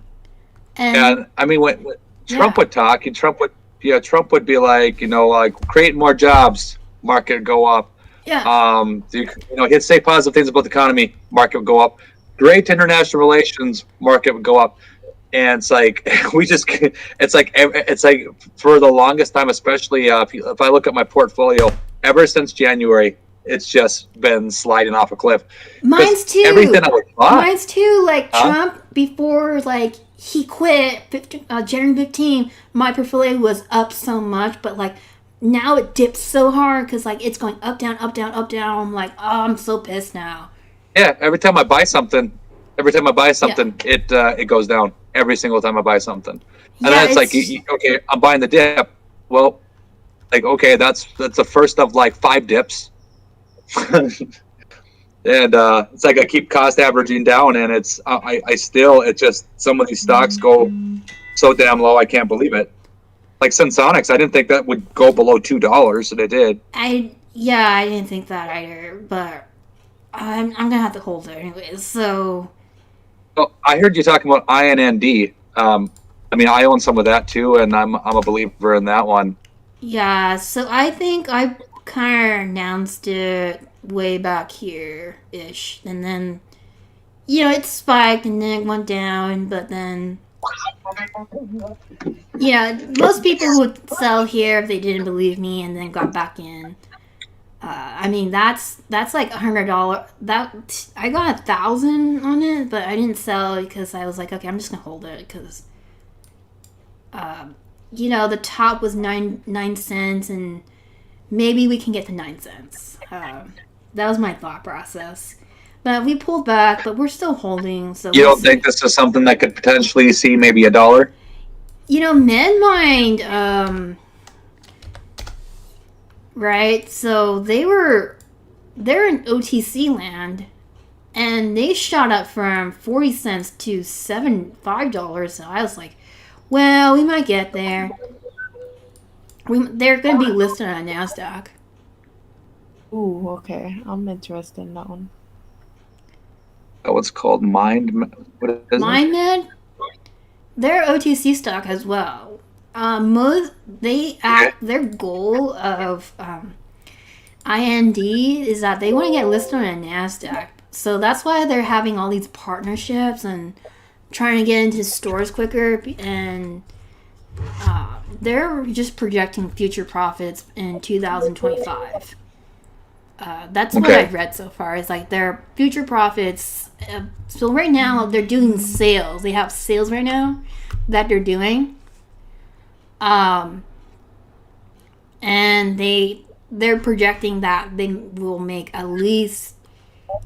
And I mean, when Trump would talk, and Trump would be create more jobs, market would go up. Yeah. He'd say positive things about the economy, market would go up. great international relations market would go up. And it's like it's like for the longest time, especially if I look at my portfolio, ever since January, it's just been sliding off a cliff. Mine's too. Everything I would buy. Mine's too. Like Trump, before like he quit, January 15, my portfolio was up so much, but like now it dips so hard because like it's going up, down, up, down, up, down. I'm like, oh, I'm so pissed now. Yeah, every time I buy something, it goes down. Every single time I buy something, and then it's like, okay, I'm buying the dip. Well, like, okay, that's the first of like 5 dips, and it's like I keep cost averaging down, and it's it just some of these stocks go so damn low, I can't believe it. Like Sensonics, I didn't think that would go below $2, and it did. I didn't think that either, but I'm gonna have to hold it anyways. So. Well, I heard you talking about INND. I mean, I own some of that too, and I'm a believer in that one. Yeah, so I think I kind of announced it way back here-ish, and then, it spiked and then it went down, but then, most people would sell here if they didn't believe me and then got back in. I mean, that's like $100. That I got 1,000 on it, but I didn't sell because I was like, okay, I'm just gonna hold it because, the top was 9 cents, and maybe we can get to 9 cents. That was my thought process. But we pulled back, but we're still holding. So you don't think this is something that could potentially see maybe $1? MedMind. Right, so they're in OTC land, and they shot up from 40 cents to $5. So I was like, well, we might get there. They're going to be listed on NASDAQ. Ooh, okay. I'm interested in that one. That one's called Mind. What is it? MindMed? They're OTC stock as well. Their goal of IND is that they want to get listed on a NASDAQ. So that's why they're having all these partnerships and trying to get into stores quicker. And they're just projecting future profits in 2025. That's what I've read so far. It's like their future profits. So right now they're doing sales. They have sales right now that they're doing. And they're projecting that they will make at least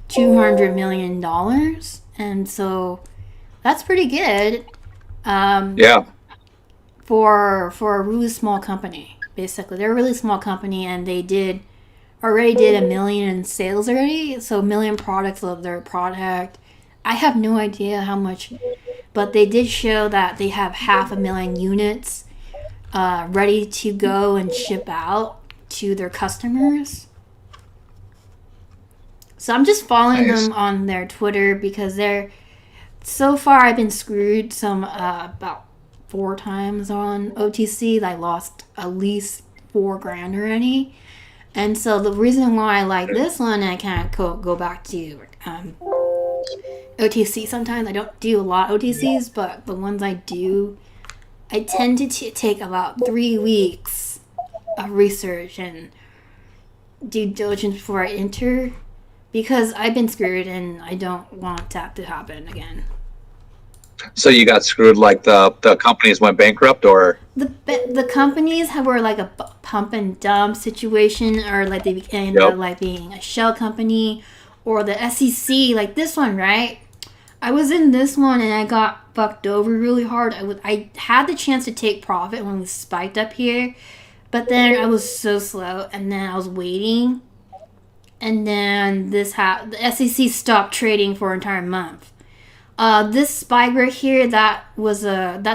$200 million, and so that's pretty good. For a really small company, basically, they're a really small company, and they already did 1 million in sales already, so 1 million products of their product. I have no idea how much, but they did show that they have 500,000 units ready to go and ship out to their customers. So I'm just following them on their Twitter because so far I've been screwed about 4 times on OTC. I lost at least $4,000 already. And so the reason why I like this one, I can't go back to OTC sometimes. I don't do a lot of OTCs, but the ones I do, I tend to take about 3 weeks of research and due diligence before I enter, because I've been screwed and I don't want that to happen again. So you got screwed, like the companies went bankrupt, or the companies were like a pump and dump situation, or like they ended up like being a shell company, or the SEC, like this one, right? I was in this one and I got fucked over really hard. I had the chance to take profit when we spiked up here, but then I was so slow, and then I was waiting, and then the SEC stopped trading for an entire month. This spike right here, that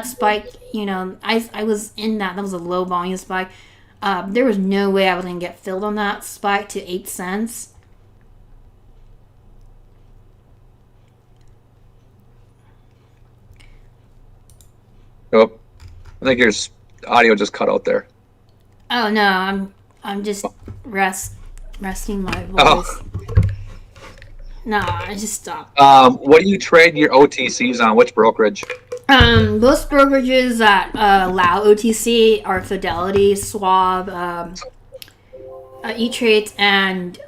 spike, I was in that was a low volume spike. There was no way I was gonna get filled on that spike to 8 cents. Oh, I think your audio just cut out there. Oh no, I'm just resting my voice. No, I just stopped. What do you trade your OTCs on? Which brokerage? Most brokerages that allow OTC are Fidelity, Schwab, E-Trade, and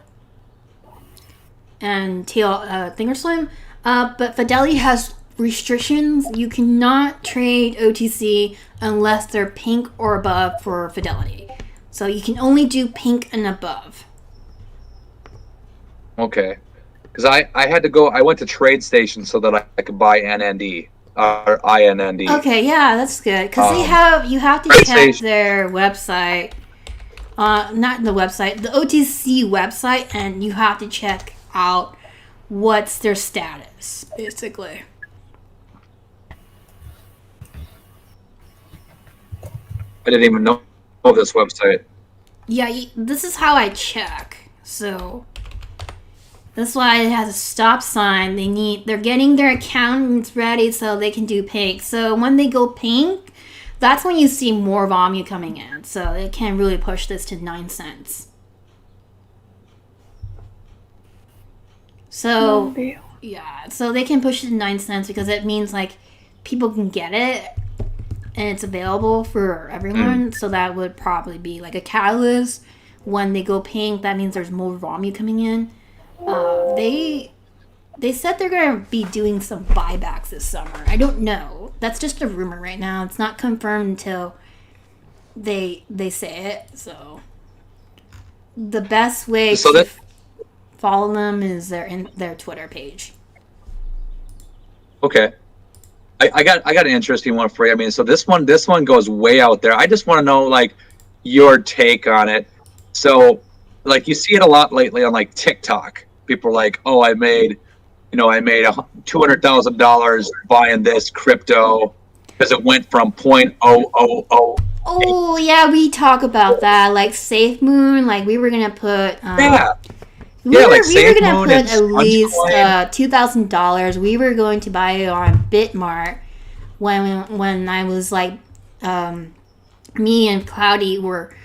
Thinkorswim. But Fidelity has restrictions. You cannot trade OTC unless they're pink or above for Fidelity. So you can only do pink and above. Okay. Because I had to go, I went to TradeStation so that I could buy NND, or INND. Okay, yeah, that's good. Because you have to check their website. Not the website, the OTC website, and you have to check out what's their status, basically. I didn't even know this website. Yeah, this is how I check. So that's why it has a stop sign. They're getting their accountants ready so they can do pink. So when they go pink, that's when you see more volume coming in. So it can really push this to 9 cents. So yeah, so they can push it to 9 cents because it means like people can get it and it's available for everyone. So that would probably be like a catalyst. When they go pink, that means there's more volume coming in. They said they're going to be doing some buybacks this summer. I don't know. That's just a rumor right now. It's not confirmed until they say it. So the best way to follow them is their Twitter page. Okay. I got an interesting one for you. I mean, so this one goes way out there. I just want to know like your take on it. So like you see it a lot lately on like TikTok. People are like, "Oh, I made $200,000 buying this crypto because it went from 0.000." Oh yeah, we talk about that. Like Safe Moon, like we were gonna put we were gonna put at least $2,000. We were going to buy it on Bitmart when I was like me and Cloudy were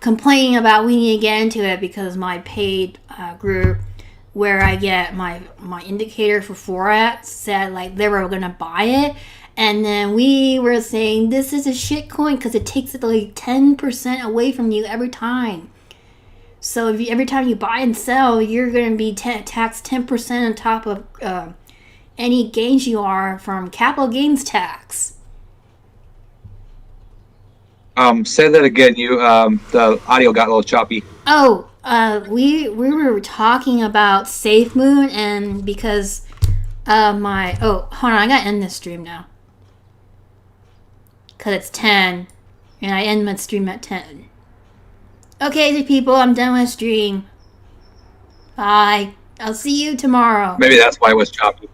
complaining about we need to get into it because my paid group where I get my indicator for FOREX said like they were gonna buy it, and then we were saying this is a shit coin because it takes it like 10% away from you every time. So every time you buy and sell, you're going to be taxed 10% on top of any gains you are from capital gains tax. Say that again. The audio got a little choppy. Oh, we were talking about Safe Moon, and because hold on, I gotta end this stream now because it's 10, and I end my stream at 10. Okay, people, I'm done with stream. Bye. I'll see you tomorrow. Maybe that's why it was choppy.